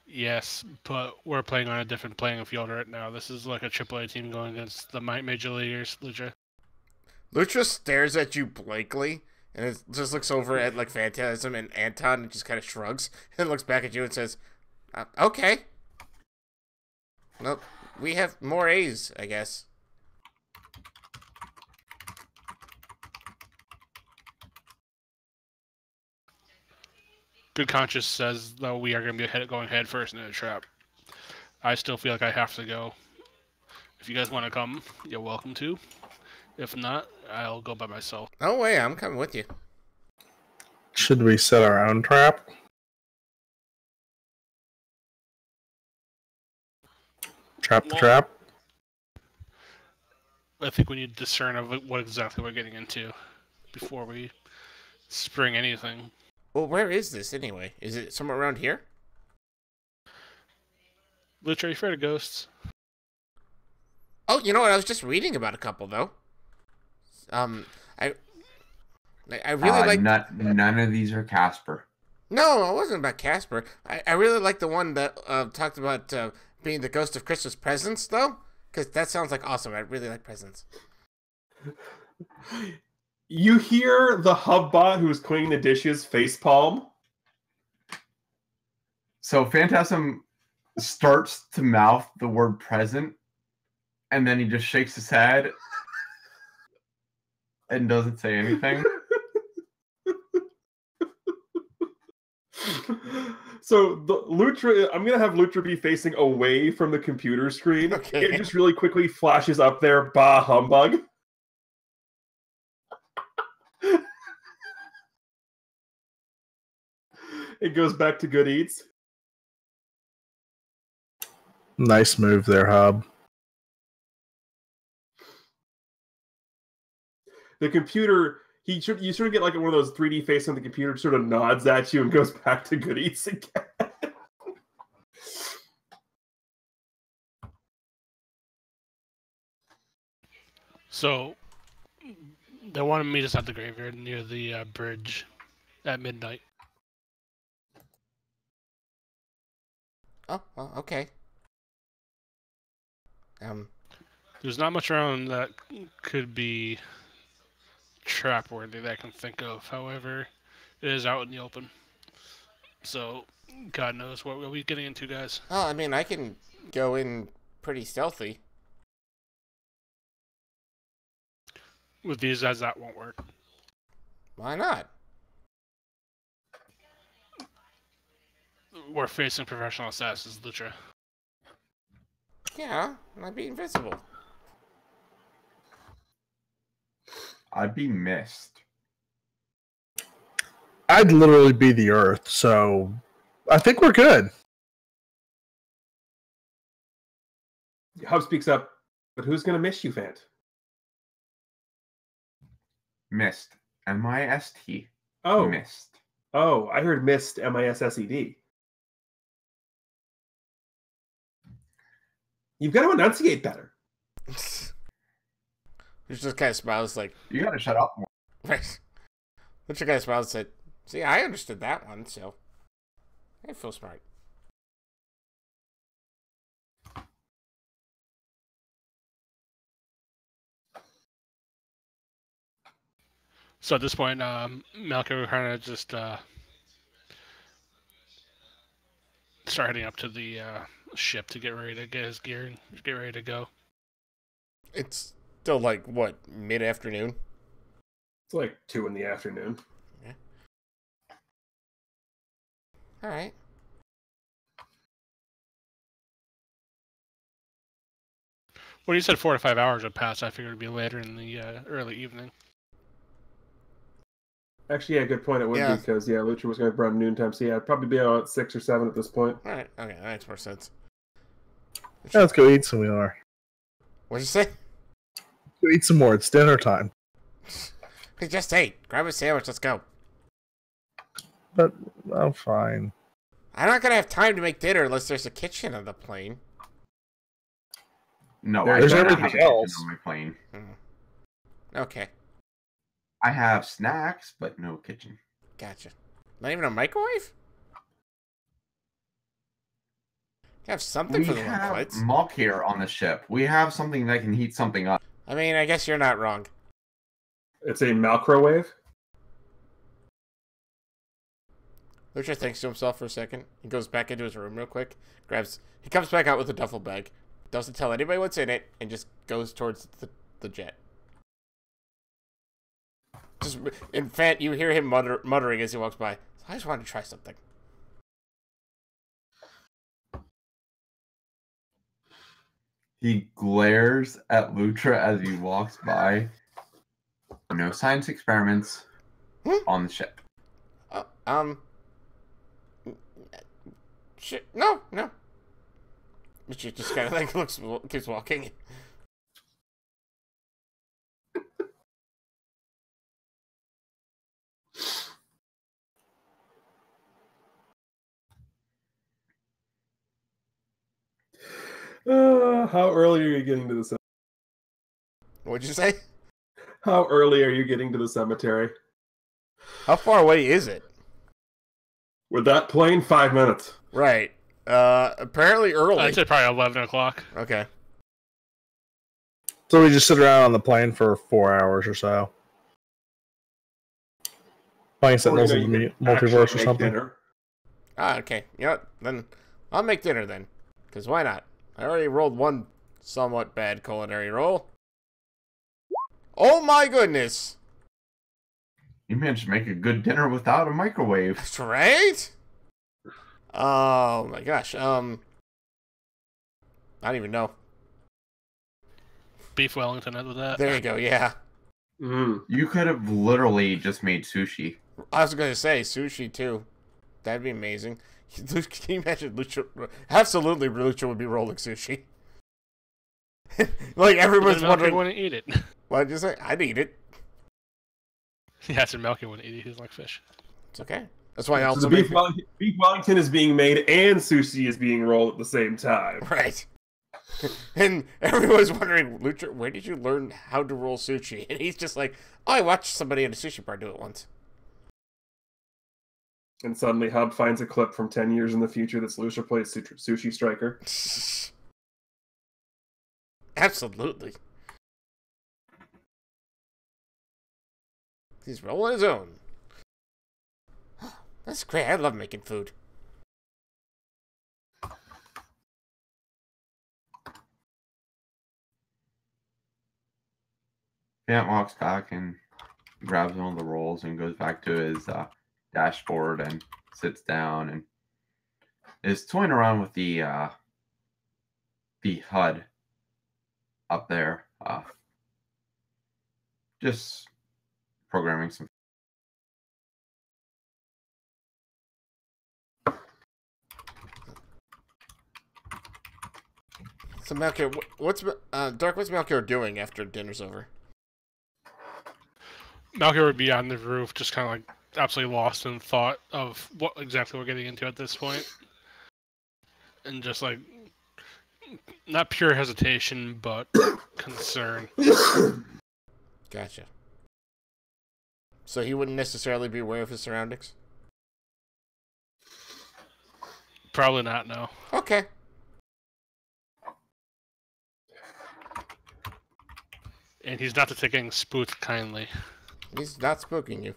Yes, but we're playing on a different playing field right now. This is like a AAA team going against the major leaguers, Lutra. Lutra stares at you blankly, and it just looks over at, like, Phantasm and Anton and just kind of shrugs, and looks back at you and says, okay. Well, we have more A's, I guess. Good conscience says, though, we are going to be going head first into a trap. I still feel like I have to go. If you guys want to come, you're welcome to. If not, I'll go by myself. No way, I'm coming with you. Should we set our own trap? Trap the trap? I think we need to discern of what exactly we're getting into before we spring anything. Well, where is this, anyway? Is it somewhere around here? Lutra, are you afraid of ghosts? Oh, you know what? I was just reading about a couple, though. I really like... None of these are Casper. No, it wasn't about Casper. I really like the one that talked about being the ghost of Christmas presents, though. Because that sounds like awesome. I really like presents. You hear the hubbot who's cleaning the dishes facepalm. So Phantasm starts to mouth the word present, and then he just shakes his head and doesn't say anything. So the Lutra, I'm gonna have Lutra be facing away from the computer screen. Okay. It just really quickly flashes up there, bah humbug. It goes back to good eats. Nice move there, Hub. The computer, you sort of get like one of those 3D face on the computer, sort of nods at you and goes back to good eats again. So, they want to meet us at the graveyard near the bridge at midnight. Oh, okay. There's not much around that could be trap-worthy that I can think of. However, it is out in the open. So, God knows what we'll be getting into, guys. Oh, I mean, I can go in pretty stealthy. With these guys, that won't work. Why not? We're facing professional assassins, Lutra. Yeah, I'd be invisible. I'd be missed. I'd literally be the Earth, so I think we're good. Hub speaks up, but who's gonna miss you, Fant? Missed. M-I-S-T. Oh. Missed. Oh, I heard missed, M-I-S-S-E-D. You've got to enunciate better. He just kind of smiles like... You gotta shut up more. Right. Lucha kind of smiles and said, see, I understood that one, so... I feel smart. So at this point, Malkier kind of just start heading up to the ship to get ready to get his gear and get ready to go. It's still like what, mid-afternoon? It's like 2 in the afternoon. Yeah. All right. When you said 4 to 5 hours would pass, I figured it'd be later in the early evening. Actually, yeah, good point. It would Yeah. be because Lucha was going to run noontime, so yeah, it'd probably be about 6 or 7 at this point. All right. Okay, that makes more sense. Yeah, let's go eat some more. What'd you say? Go eat some more. It's dinner time. We just ate. Grab a sandwich. Let's go. But I'm fine. I'm not gonna have time to make dinner unless there's a kitchen on the plane. No, There's I don't have a everything kitchen else. on my plane. Okay, I have snacks, but no kitchen. gotcha. Not even a microwave? You have something We for the long have flights. Malkier on the ship. We have something that can heat something up. I mean, I guess you're not wrong. It's a Malcrowave. Lucha thinks to himself for a second. He goes back into his room real quick. He comes back out with a duffel bag. Doesn't tell anybody what's in it, and just goes towards the jet. Just in fact, you hear him muttering as he walks by. I just wanted to try something. He glares at Lutra as he walks by. No science experiments on the ship. Shit, no. But she just kind of like keeps walking. How early are you getting to the cemetery? What'd you say? How early are you getting to the cemetery? How far away is it? With that plane, 5 minutes. Right. Apparently early. I'd say probably 11 o'clock. Okay. So we just sit around on the plane for 4 hours or so. Playing Sentinels of the Multiverse or something. Dinner. Okay. You know what? Then I'll make dinner then. Because why not? I already rolled one somewhat bad culinary roll. Oh my goodness! You managed to make a good dinner without a microwave. That's right? Oh my gosh. I don't even know. Beef Wellington with that. There you go, yeah. You could have literally just made sushi. I was gonna say sushi too. That'd be amazing. Can you imagine Lucha? Absolutely, Lucha would be rolling sushi. Like everyone's wondering. Malkier wouldn't eat it. What'd you say? I'd eat it. Yeah, so Malkier wouldn't eat it. He's like fish. It's okay. That's why I So also the make beef Wellington is being made and sushi is being rolled at the same time. right. And everyone's wondering, Lucha, where did you learn how to roll sushi? And he's just like, oh, I watched somebody at a sushi bar do it once. And suddenly Hub finds a clip from 10 years in the future that's Lucha plays Sushi Striker. Absolutely. He's rolling his own. That's great. I love making food. Fant walks back and grabs one of the rolls and goes back to his dashboard and sits down and is toying around with the HUD up there. Just programming some. So Malkier, what's Malkier doing after dinner's over? Malkier would be on the roof, just kind of like absolutely lost in thought of what exactly we're getting into at this point. And just like, not pure hesitation, but concern. Gotcha. So he wouldn't necessarily be aware of his surroundings? Probably not, no. Okay. And he's not to take getting spooked kindly. He's not spooking you.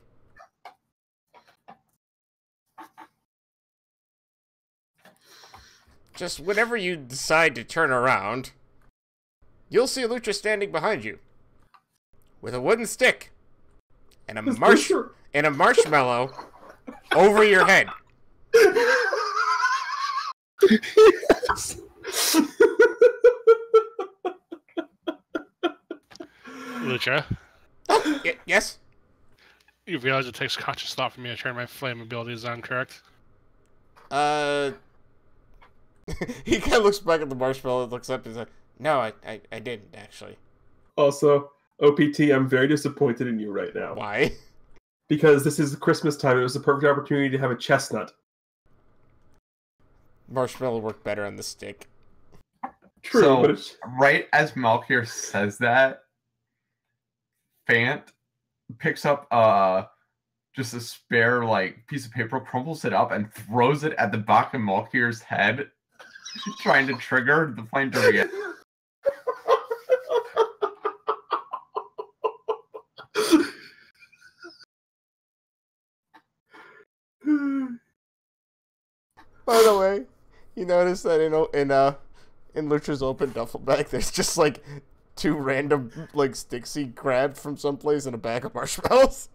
Just whenever you decide to turn around, you'll see Lutra standing behind you with a wooden stick and a marshmallow over your head. Yes. Lutra, Yes? you realize it takes conscious thought for me to turn my flame abilities on, correct? He kind of looks back at the marshmallow, looks up, and he's like, no, I didn't, actually. Also, OPT, I'm very disappointed in you right now. Why? Because this is Christmas time. It was the perfect opportunity to have a chestnut. Marshmallow worked better on the stick. True, So, but it's... right as Malkier says that, Fant picks up just a spare piece of paper, crumples it up, and throws it at the back of Malkier's head, trying to trigger the flame to react. By the way, you notice that in Lutra's open duffel bag, there's just two random sticks he grabbed from someplace and a bag of marshmallows.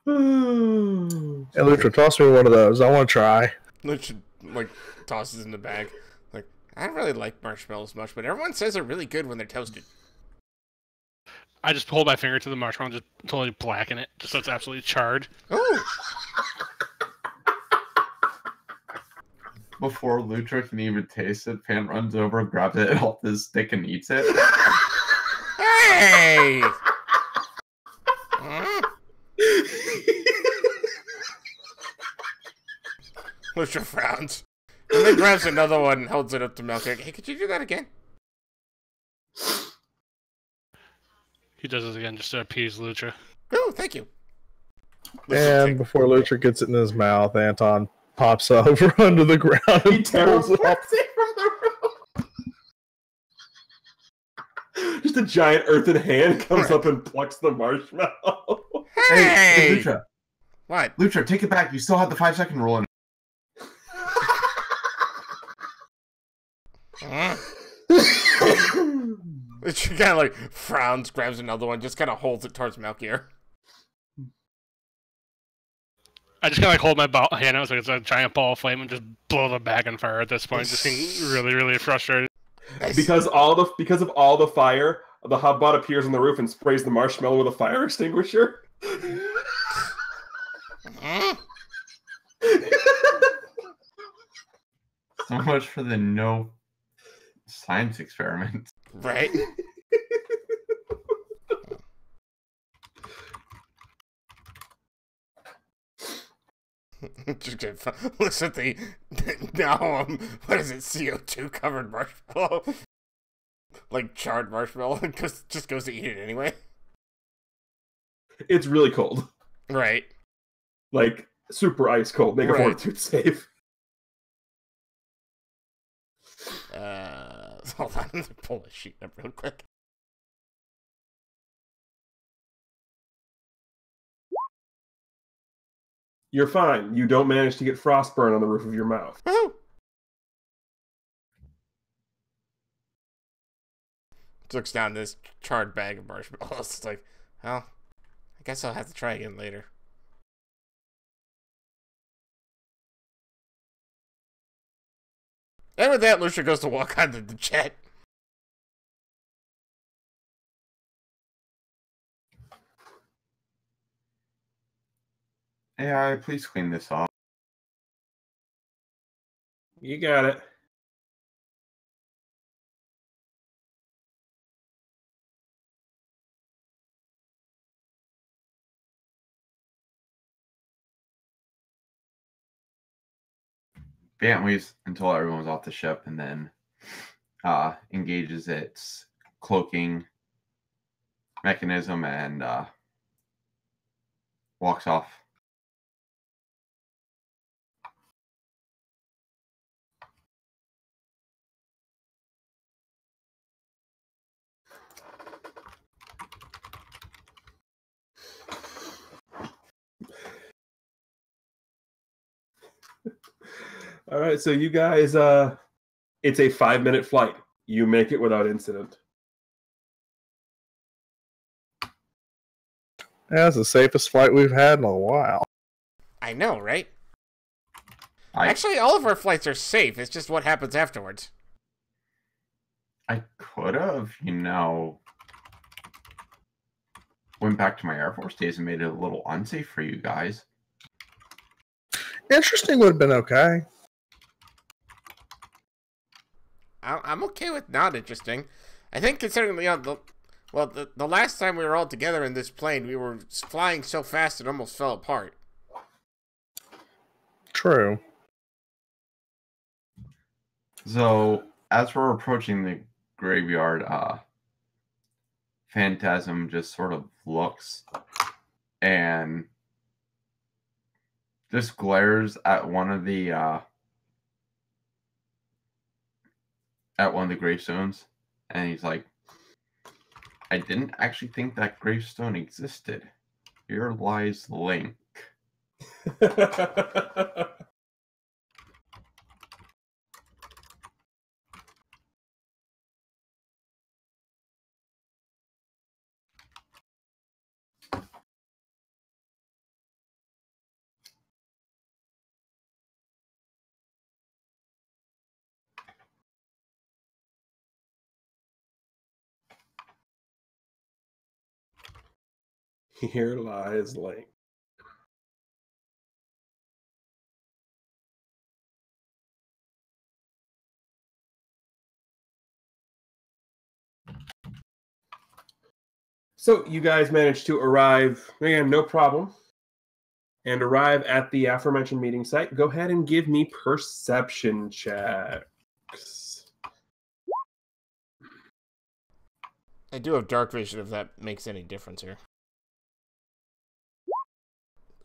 Hey, Lutra, toss me one of those. I want to try. Lutra tosses in the bag. I don't really like marshmallows much, but everyone says they're really good when they're toasted. I just hold my finger to the marshmallow and just totally blacken it, just so it's absolutely charred. Oh! Before Lutra can even taste it, Pan runs over, grabs it off the stick, and eats it. Hey! Lutra frowns. And then grabs another one and holds it up to Malkier. Hey, could you do that again? He does it again just to appease Lutra. Oh, thank you. And before Lutra gets it in his mouth, Anton pops over under the ground and pulls it off. it from the room. Just a giant earthen hand comes up and plucks the marshmallow. Hey! Lutra. What? Lutra, take it back. You still have the 5-second rule in it. She kind of frowns, grabs another one, just kind of holds it towards Malkier. I just kind of hold my hand out like it's a giant ball of flame and just blow the bag on fire at this point, just getting really, really frustrated. Nice. Because of all the fire, the Hobbot appears on the roof and sprays the marshmallow with a fire extinguisher. So much for the no science experiment. Right? Looks at the what is it, CO2 covered marshmallow, charred marshmallow, and just goes to eat it anyway. It's really cold, Right? Super ice cold. Make a Right. fortitude save. Hold on, let me pull the sheet up real quick. You're fine. You don't manage to get frostburn on the roof of your mouth. Woohoo! Looks down this charred bag of marshmallows. It's well, I guess I'll have to try again later. And with that, Lucia goes to walk onto the jet. AI, please clean this off. You got it. Bant waits until everyone's off the ship and then engages its cloaking mechanism and walks off. All right, so you guys, it's a 5-minute flight. You make it without incident. That's the safest flight we've had in a while. I know, right? Actually, all of our flights are safe. It's just what happens afterwards. I could have, went back to my Air Force days and made it a little unsafe for you guys. Interesting would have been okay. I'm okay with not interesting. I think considering the last time we were all together in this plane, we were flying so fast it almost fell apart. True. So, as we're approaching the graveyard, Phantasm just sort of looks and just glares at one of the gravestones, and he's like, I didn't actually think that gravestone existed. Here lies Link. Here lies Link. So you guys managed to arrive, again, no problem, and arrive at the aforementioned meeting site. Go ahead and give me perception checks. I do have dark vision if that makes any difference here.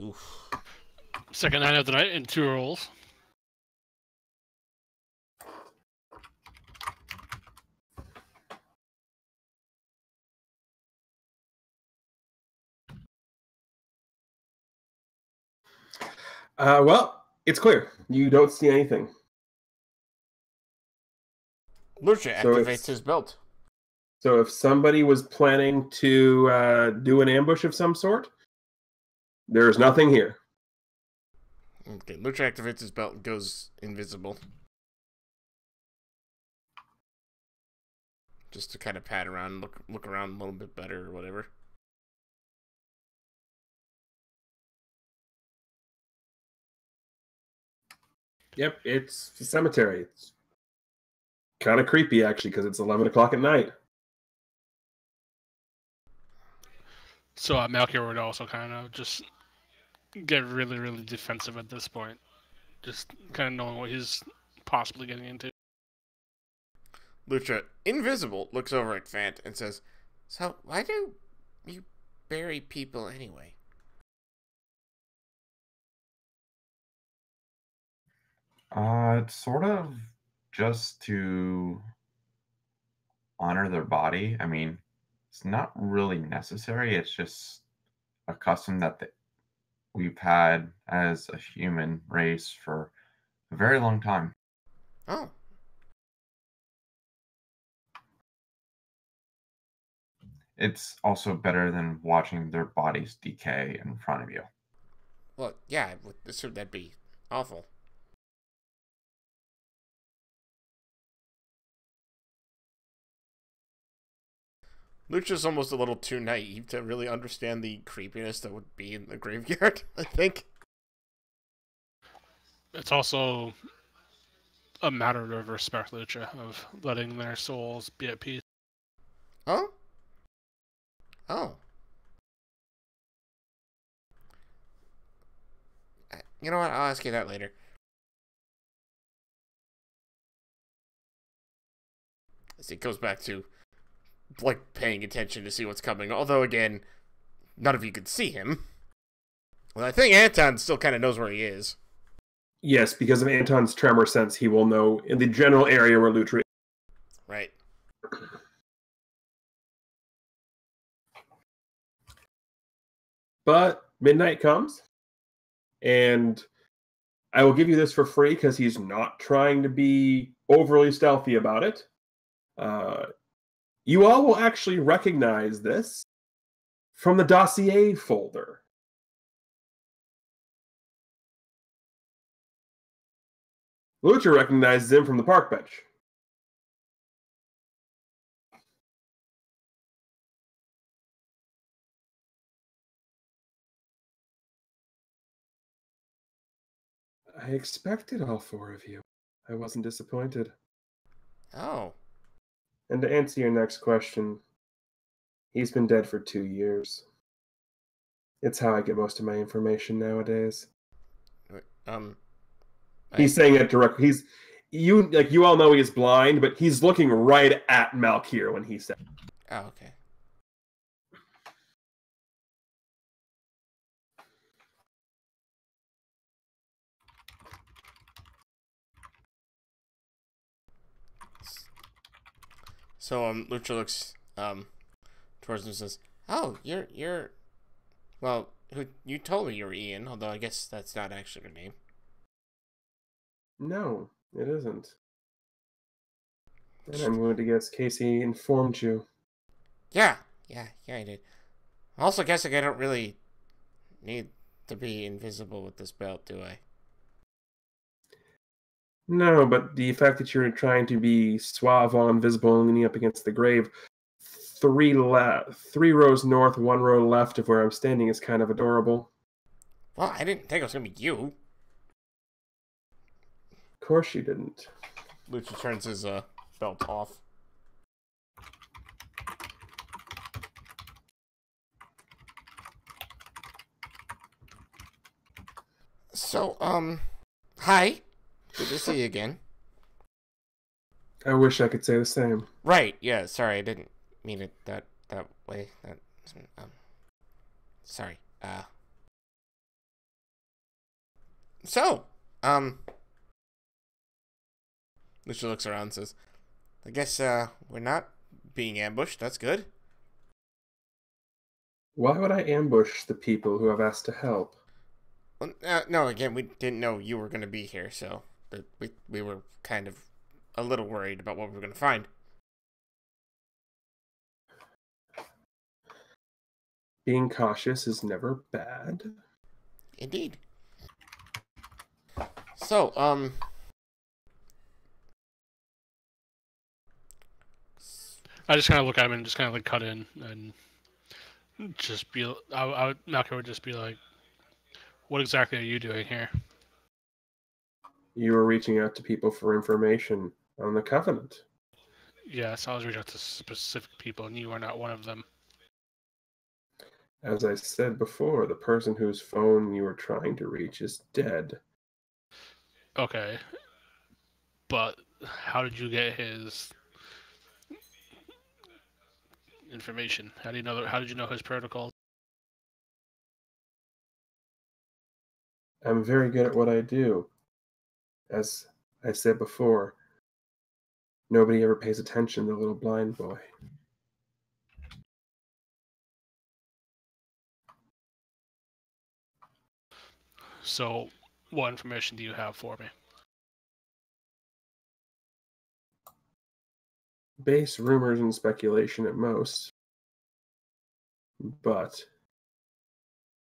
Oof. Second night of the night in 2 rolls. Well, it's clear. You don't see anything. Lutra activates his belt. So if somebody was planning to do an ambush of some sort, there's nothing here. Okay, Lutra activates his belt and goes invisible. Just to kind of pat around, look around a little bit better or whatever. Yep, it's a cemetery. It's kind of creepy, actually, because it's 11 o'clock at night. So Malkier would also kind of just get really, really defensive at this point. Just kind of knowing what he's possibly getting into. Lutra, invisible, looks over at Fant and says, so why do you bury people anyway? It's sort of just to honor their body. I mean, it's not really necessary. It's just a custom that we've had as a human race for a very long time. Oh. It's also better than watching their bodies decay in front of you. Well, yeah, I would assume that'd be awful. Lucha's almost a little too naive to really understand the creepiness that would be in the graveyard, I think. It's also a matter of respect, Lucha, of letting their souls be at peace. Oh? Oh. You know what? I'll ask you that later. As it goes back to, like, paying attention to see what's coming. Although, again, none of you can see him. Well, I think Anton still kind of knows where he is. Yes, because of Anton's tremor sense, he will know in the general area where Lutra is. Right. But midnight comes, and I will give you this for free because he's not trying to be overly stealthy about it. You all will actually recognize this from the dossier folder. Lutra recognizes him from the park bench. I expected all four of you. I wasn't disappointed. Oh. And to answer your next question, he's been dead for 2 years. It's how I get most of my information nowadays. He's saying it directly. You all know he is blind, but he's looking right at Malkier when he said. Oh, okay. So Lucha looks towards him and says, "Oh, you're well, you told me you were Ian, although I guess that's not actually your name." No, it isn't. And I'm going to guess Casey informed you. Yeah, I did. I also guess I don't really need to be invisible with this belt, do I? No, but the fact that you're trying to be suave, all invisible, and leaning up against the grave, three rows north, 1 row left of where I'm standing is kind of adorable. Well, I didn't think it was gonna be you. Of course you didn't. Lucha turns his belt off. So, hi. Good to see you again. I wish I could say the same. Right, yeah, sorry, I didn't mean it that way. Sorry. So, Lucia looks around and says, I guess, we're not being ambushed. That's good. Why would I ambush the people who have asked to help? Well, no, again, we didn't know you were going to be here, so we were kind of a little worried about what we were going to find. Being cautious is never bad. Indeed. So, I just kind of look at him and just kind of like cut in and just be. Malkier would just be like, "What exactly are you doing here?" You were reaching out to people for information on the Covenant. Yes, I was reaching out to specific people, and you are not one of them. As I said before, the person whose phone you were trying to reach is dead. Okay, but how did you get his information? How do you know? How did you know his protocol? I'm very good at what I do. As I said before, nobody ever pays attention to the little blind boy. So, what information do you have for me? Base rumors and speculation at most. But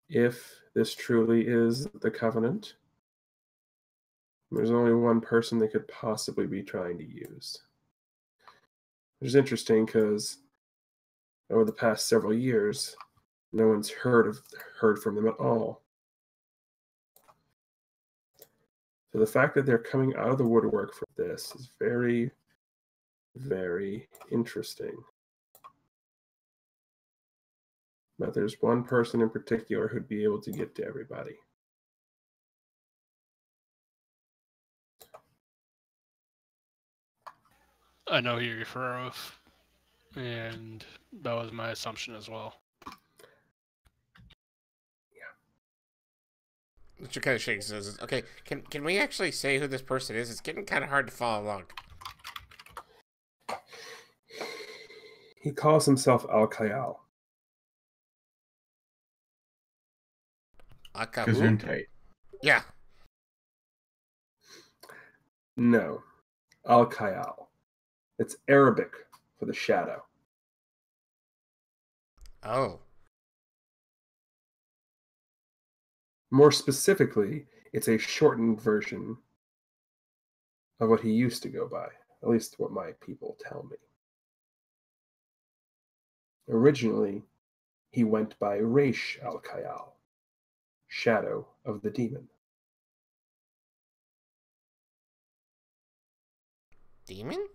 if this truly is the Covenant, there's only one person they could possibly be trying to use. Which is interesting because over the past several years, no one's heard from them at all. So the fact that they're coming out of the woodwork for this is very, very interesting. But there's one person in particular who'd be able to get to everybody. I know who you refer of, and that was my assumption as well. Lucha kind of shakes and says, okay, can we actually say who this person is? It's getting kind of hard to follow along. He calls himself Al-Khayal. Akahu? Gesundheit. Yeah. No. Al-Khayal. It's Arabic for the shadow. Oh. More specifically, it's a shortened version of what he used to go by, at least what my people tell me. Originally, he went by Raish al-Khayal, Shadow of the Demon. Demon?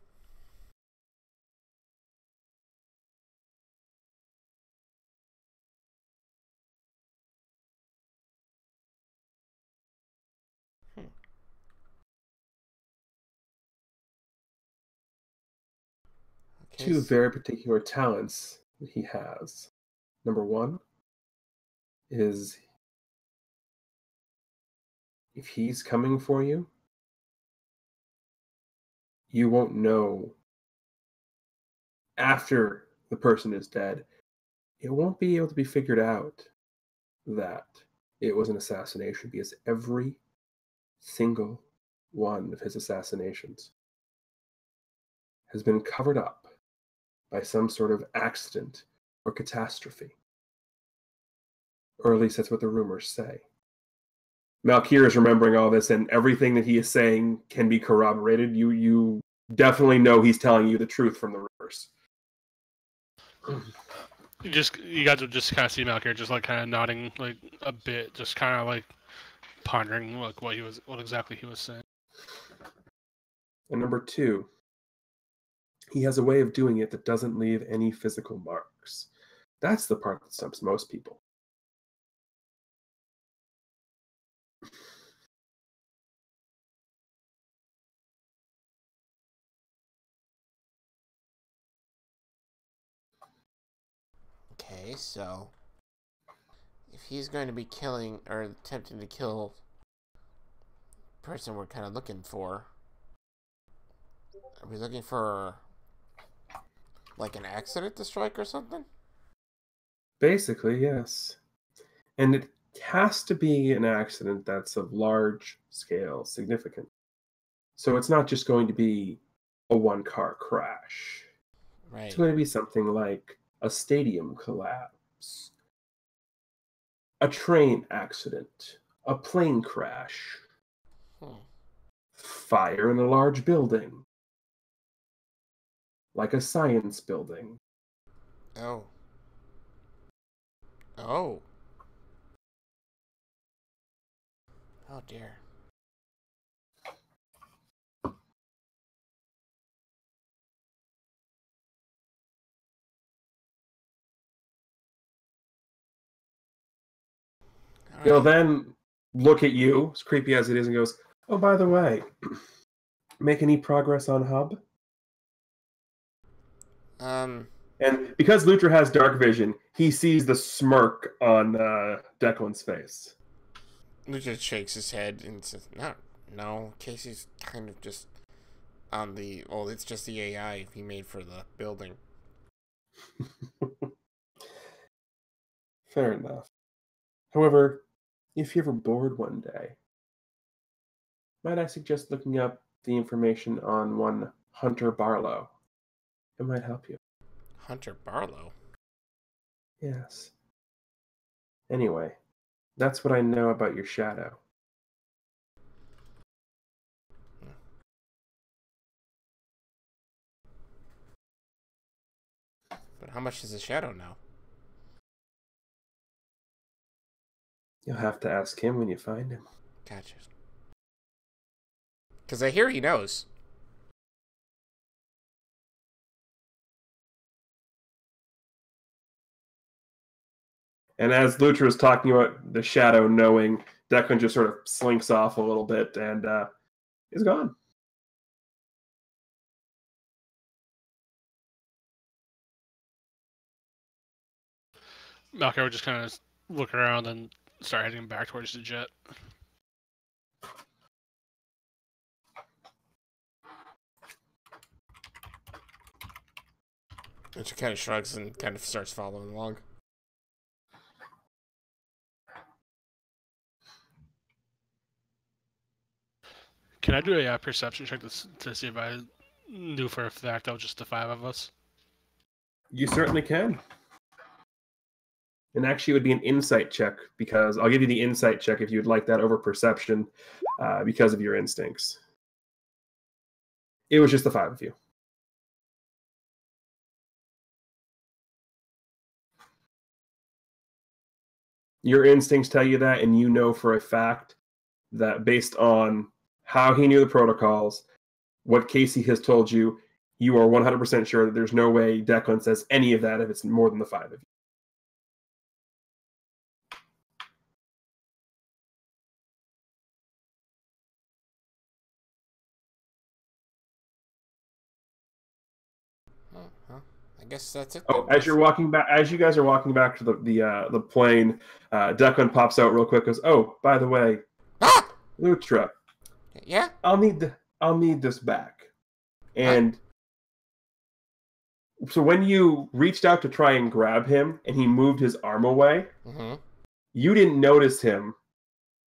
Okay. Two very particular talents that he has. Number one is if he's coming for you, you won't know after the person is dead. It won't be able to be figured out that it was an assassination because every single one of his assassinations has been covered up by some sort of accident or catastrophe. Or at least that's what the rumors say. Malkier is remembering all this, and everything that he is saying can be corroborated. You definitely know he's telling you the truth from the rumors. You guys would just kind of see Malkier just like kind of nodding like a bit, just kind of like pondering like what exactly he was saying. And number two, he has a way of doing it that doesn't leave any physical marks. That's the part that stumps most people. Okay, so if he's going to be killing or attempting to kill the person we're kind of looking for, are we looking for like an accident to strike or something? Basically, yes. And it has to be an accident that's of large scale significance. So it's not just going to be a one-car crash. Right. It's going to be something like a stadium collapse, a train accident, a plane crash, fire in a large building, like a science building. Oh. Oh. Oh dear. He'll then look at you, as creepy as it is, and goes, "Oh, by the way, make any progress on Hub?" And because Lutra has dark vision, he sees the smirk on Declan's face. Lutra shakes his head and says, No, Casey's kind of just on the... Well, it's just the AI he made for the building. Fair enough. However, if you're ever bored one day, might I suggest looking up the information on one Hunter Barlow? It might help you. Hunter Barlow? Yes. Anyway, that's what I know about your shadow. But how much does the shadow know? You'll have to ask him when you find him. Gotcha. Because I hear he knows. And as Lutra is talking about the shadow knowing, Declan just sort of slinks off a little bit and is gone. Malkier would just kind of look around and start heading back towards the jet. And she kind of shrugs and kind of starts following along. Can I do a perception check to see if I knew for a fact that was just the 5 of us? You certainly can. And actually, it would be an insight check, because I'll give you the insight check if you'd like that over perception, because of your instincts. It was just the 5 of you. Your instincts tell you that, and you know for a fact that based on how he knew the protocols, what Casey has told you, you are 100% sure that there's no way Declan says any of that if it's more than the 5 of you. I guess that's it. Oh, as you're walking back, as you guys are walking back to the plane, Declan pops out real quick. Goes, "Oh, by the way, Lutra, Yeah. I'll need this back." And so when you reached out to try and grab him, and he moved his arm away, you didn't notice him,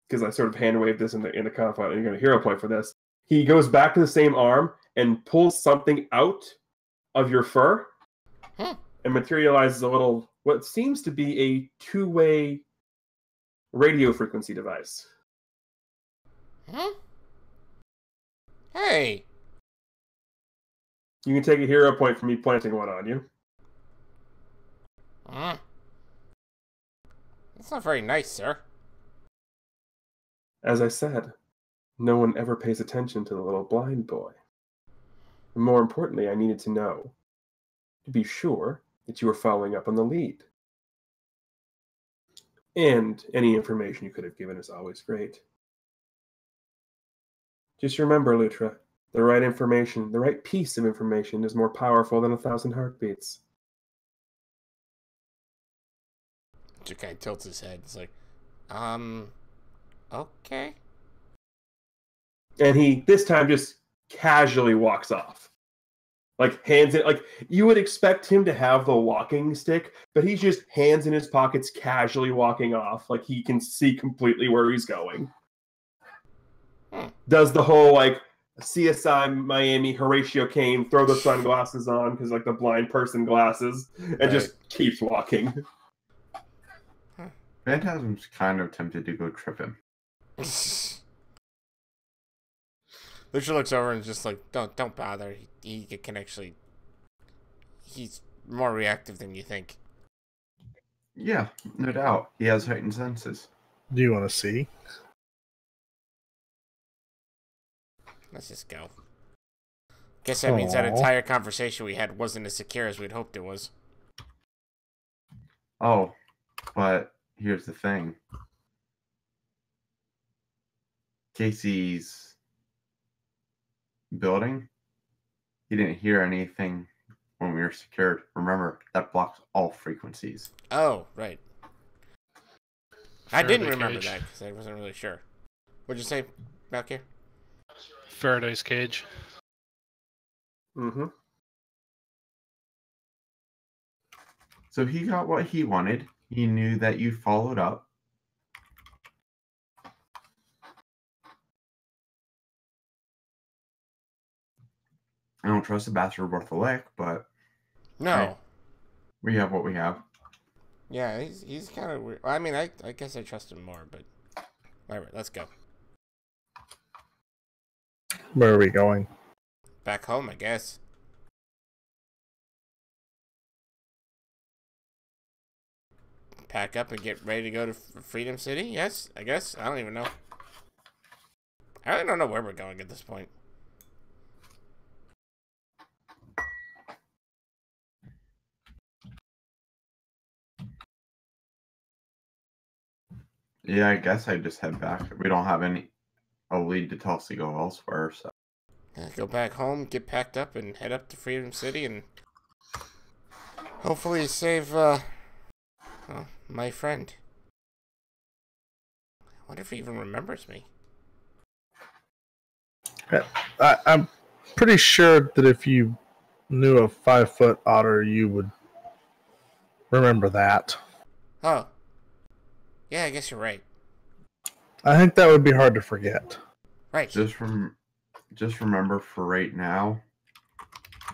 because I sort of hand waved this in the conflict, and you're going to hero point for this. He goes back to the same arm and pulls something out of your fur. And materializes a little, what seems to be a two-way radio frequency device. Hey! You can take a hero point for me planting one on you. That's not very nice, sir. As I said, no one ever pays attention to the little blind boy. And more importantly, I needed to know, to be sure that you were following up on the lead. And any information you could have given is always great. Just remember, Lutra, the right information, the right piece of information is more powerful than 1,000 heartbeats. Jakai tilts his head. It's like, okay. And he, this time, just casually walks off. Like, hands it, like, you would expect him to have the walking stick, but he's just hands in his pockets, casually walking off. Like, he can see completely where he's going. Does the whole, like, CSI Miami Horatio Caine, throw the sunglasses on, because, like, the blind person glasses, and just keeps walking. Phantasm's kind of tempted to go trip him. Lucia looks over and just like, don't bother. He can actually, he's more reactive than you think. Yeah, no doubt. He has heightened senses. Do you want to see? Let's just go. Guess that means that entire conversation we had wasn't as secure as we'd hoped it was. Oh, but here's the thing. Casey's building, he didn't hear anything when we were secured. Remember, that blocks all frequencies. Oh, right. I didn't remember that because I wasn't really sure. What'd you say, Malkier? Faraday's cage. So he got what he wanted. He knew that you followed up. I don't trust the bastard worth a lick, but no, hey, we have what we have. Yeah, he's kind of weird. I mean, I guess I trust him more, but whatever. Let's go Where are we going? back home, I guess. Pack up and get ready to go to Freedom City. Yes, I guess. I don't even know. I really don't know where we're going at this point. Yeah, I guess I just head back. We don't have a lead to tell us to go elsewhere, so. Go back home, get packed up, and head up to Freedom City, and hopefully save, my friend. I wonder if he even remembers me. I'm pretty sure that if you knew a 5-foot otter, you would remember that. Oh. Yeah, I guess you're right. I think that would be hard to forget. Right. Just just remember for right now,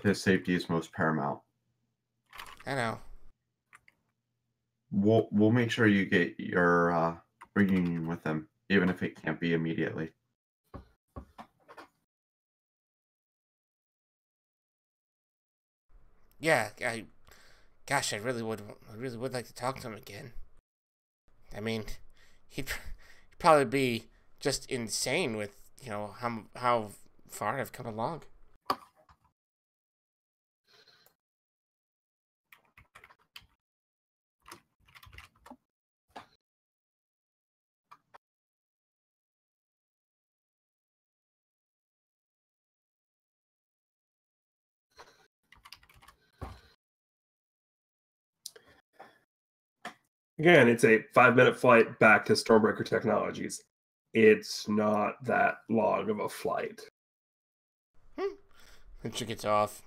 his safety is most paramount. I know. We'll make sure you get your reunion with him, even if it can't be immediately. Yeah, gosh, I really would like to talk to him again. I mean, he'd probably be just insane with, how far I've come along. Again, it's a 5-minute flight back to Stormbreaker Technologies. It's not that long of a flight. And she gets off,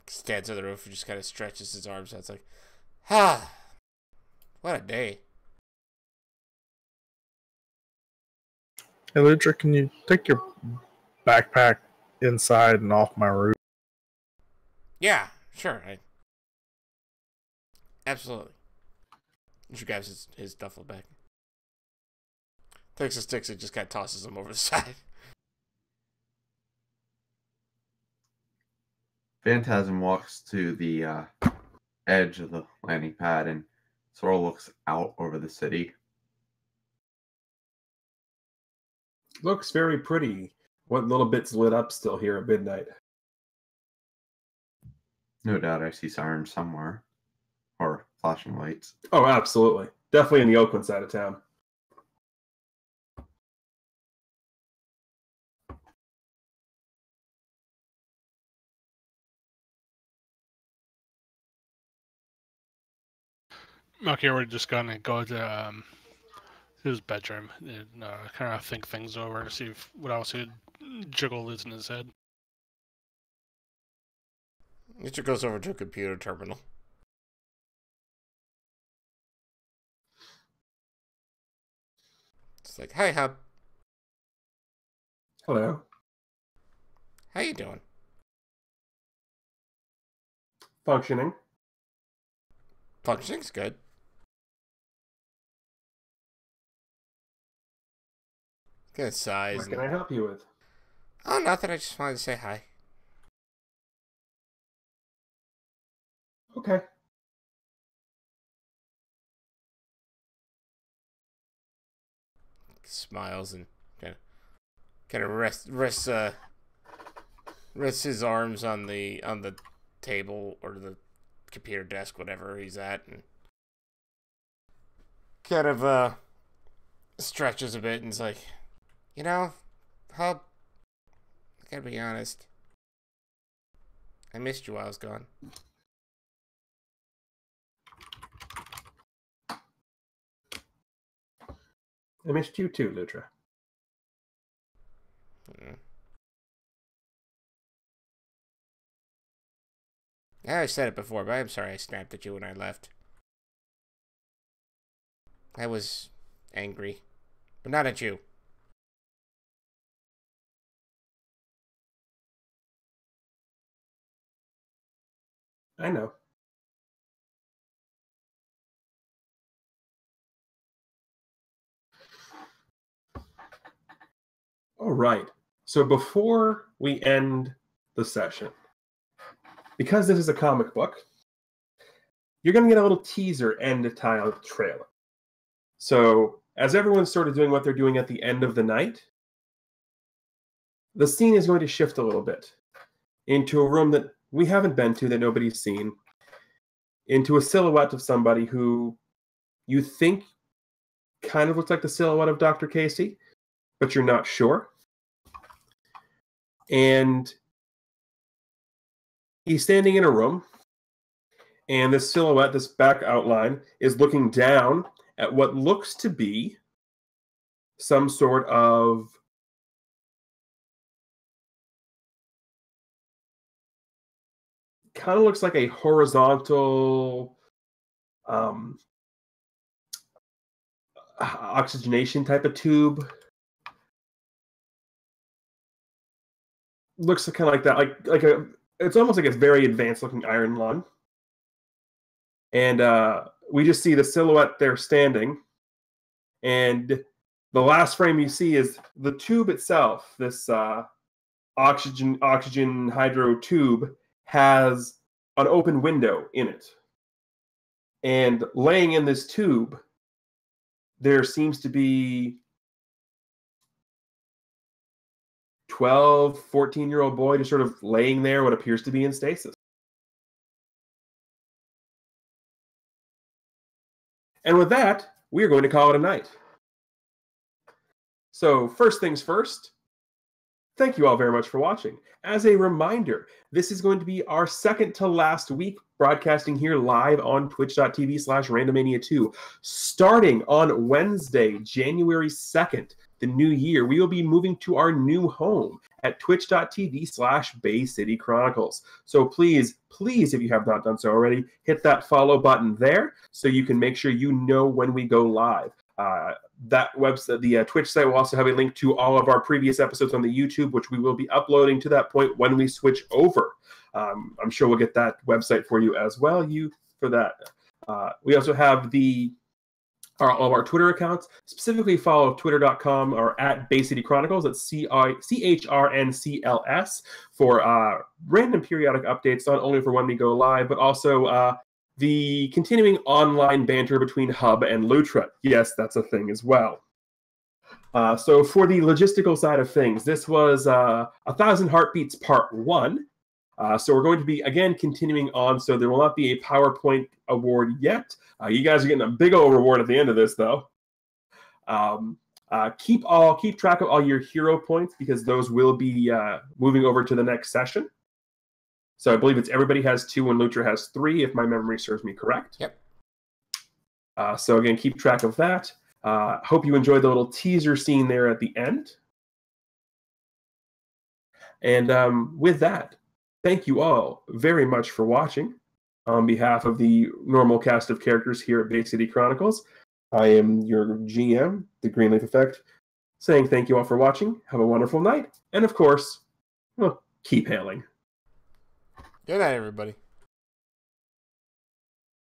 stands on the roof, and just kind of stretches his arms out. It's like, what a day. Hey, Lutra, can you take your backpack inside and off my roof? Yeah, sure. Absolutely. She grabs his duffel bag. Takes his sticks and just kind of tosses them over the side. Phantasm walks to the edge of the landing pad and sort of looks out over the city. Looks very pretty. What little bits lit up still here at midnight? No doubt I see sirens somewhere. Or flashing lights. Oh, absolutely. Definitely in the Oakland side of town. Malkier would just gonna go to his bedroom and kind of think things over to see what else he'd jiggle is in his head. Mr. goes over to a computer terminal. It's like, hi, Hub. Hello. How you doing? Functioning. Functioning's good. Good size. What can I help you with? Oh, nothing. I just wanted to say hi. Okay. Smiles and kind of rests his arms on the table or the computer desk, whatever he's at, and kind of stretches a bit and is like, Hub, I gotta be honest, I missed you while I was gone. I missed you too, Lutra. I said it before, but I'm sorry I snapped at you when I left. I was angry, but not at you. I know. All right. So before we end the session, because this is a comic book, you're going to get a little teaser end tile trailer. So as everyone's sort of doing what they're doing at the end of the night, the scene is going to shift a little bit into a room that we haven't been to, that nobody's seen, into a silhouette of somebody who you think kind of looks like the silhouette of Dr. Casey, but you're not sure. And he's standing in a room, and this silhouette, this back outline, is looking down at what looks to be some sort of kind of looks like a horizontal oxygenation type of tube. looks kind of like that, like a. It's almost like a very advanced looking Iron Lung, and we just see the silhouette there standing, and the last frame you see is the tube itself. This oxygen hydro tube has an open window in it, and laying in this tube, there seems to be 12, 14-year-old boy just sort of laying there, what appears to be in stasis. And with that, we are going to call it a night. So first things first, thank you all very much for watching. As a reminder, this is going to be our second to last week broadcasting here live on twitch.tv/randomania2. Starting on Wednesday, January 2nd, the new year, we will be moving to our new home at twitch.tv/Bay City Chronicles. So please, if you have not done so already, hit that follow button there so you can make sure you know when we go live. That website, the Twitch site, will also have a link to all of our previous episodes on the YouTube, which we will be uploading to that point when we switch over. I'm sure we'll get that website for you as well. For that, we also have all of our Twitter accounts. Specifically, follow twitter.com or at Bay City Chronicles. That's CHRNCLS for random periodic updates, not only for when we go live, but also the continuing online banter between Hub and Lutra. Yes, that's a thing as well. So for the logistical side of things, this was 1,000 Heartbeats Part 1. So we're going to be, again, continuing on, so there will not be a PowerPoint award yet. You guys are getting a big old reward at the end of this, though. Keep track of all your hero points, because those will be moving over to the next session. So I believe it's everybody has 2 and Lutra has 3, if my memory serves me correct. Yep. So again, keep track of that. Hope you enjoyed the little teaser scene there at the end. And with that, thank you all very much for watching. On behalf of the normal cast of characters here at Bay City Chronicles, I am your GM, the Greenleaf Effect, saying thank you all for watching. Have a wonderful night. And of course, well, keep hailing. Good night, everybody.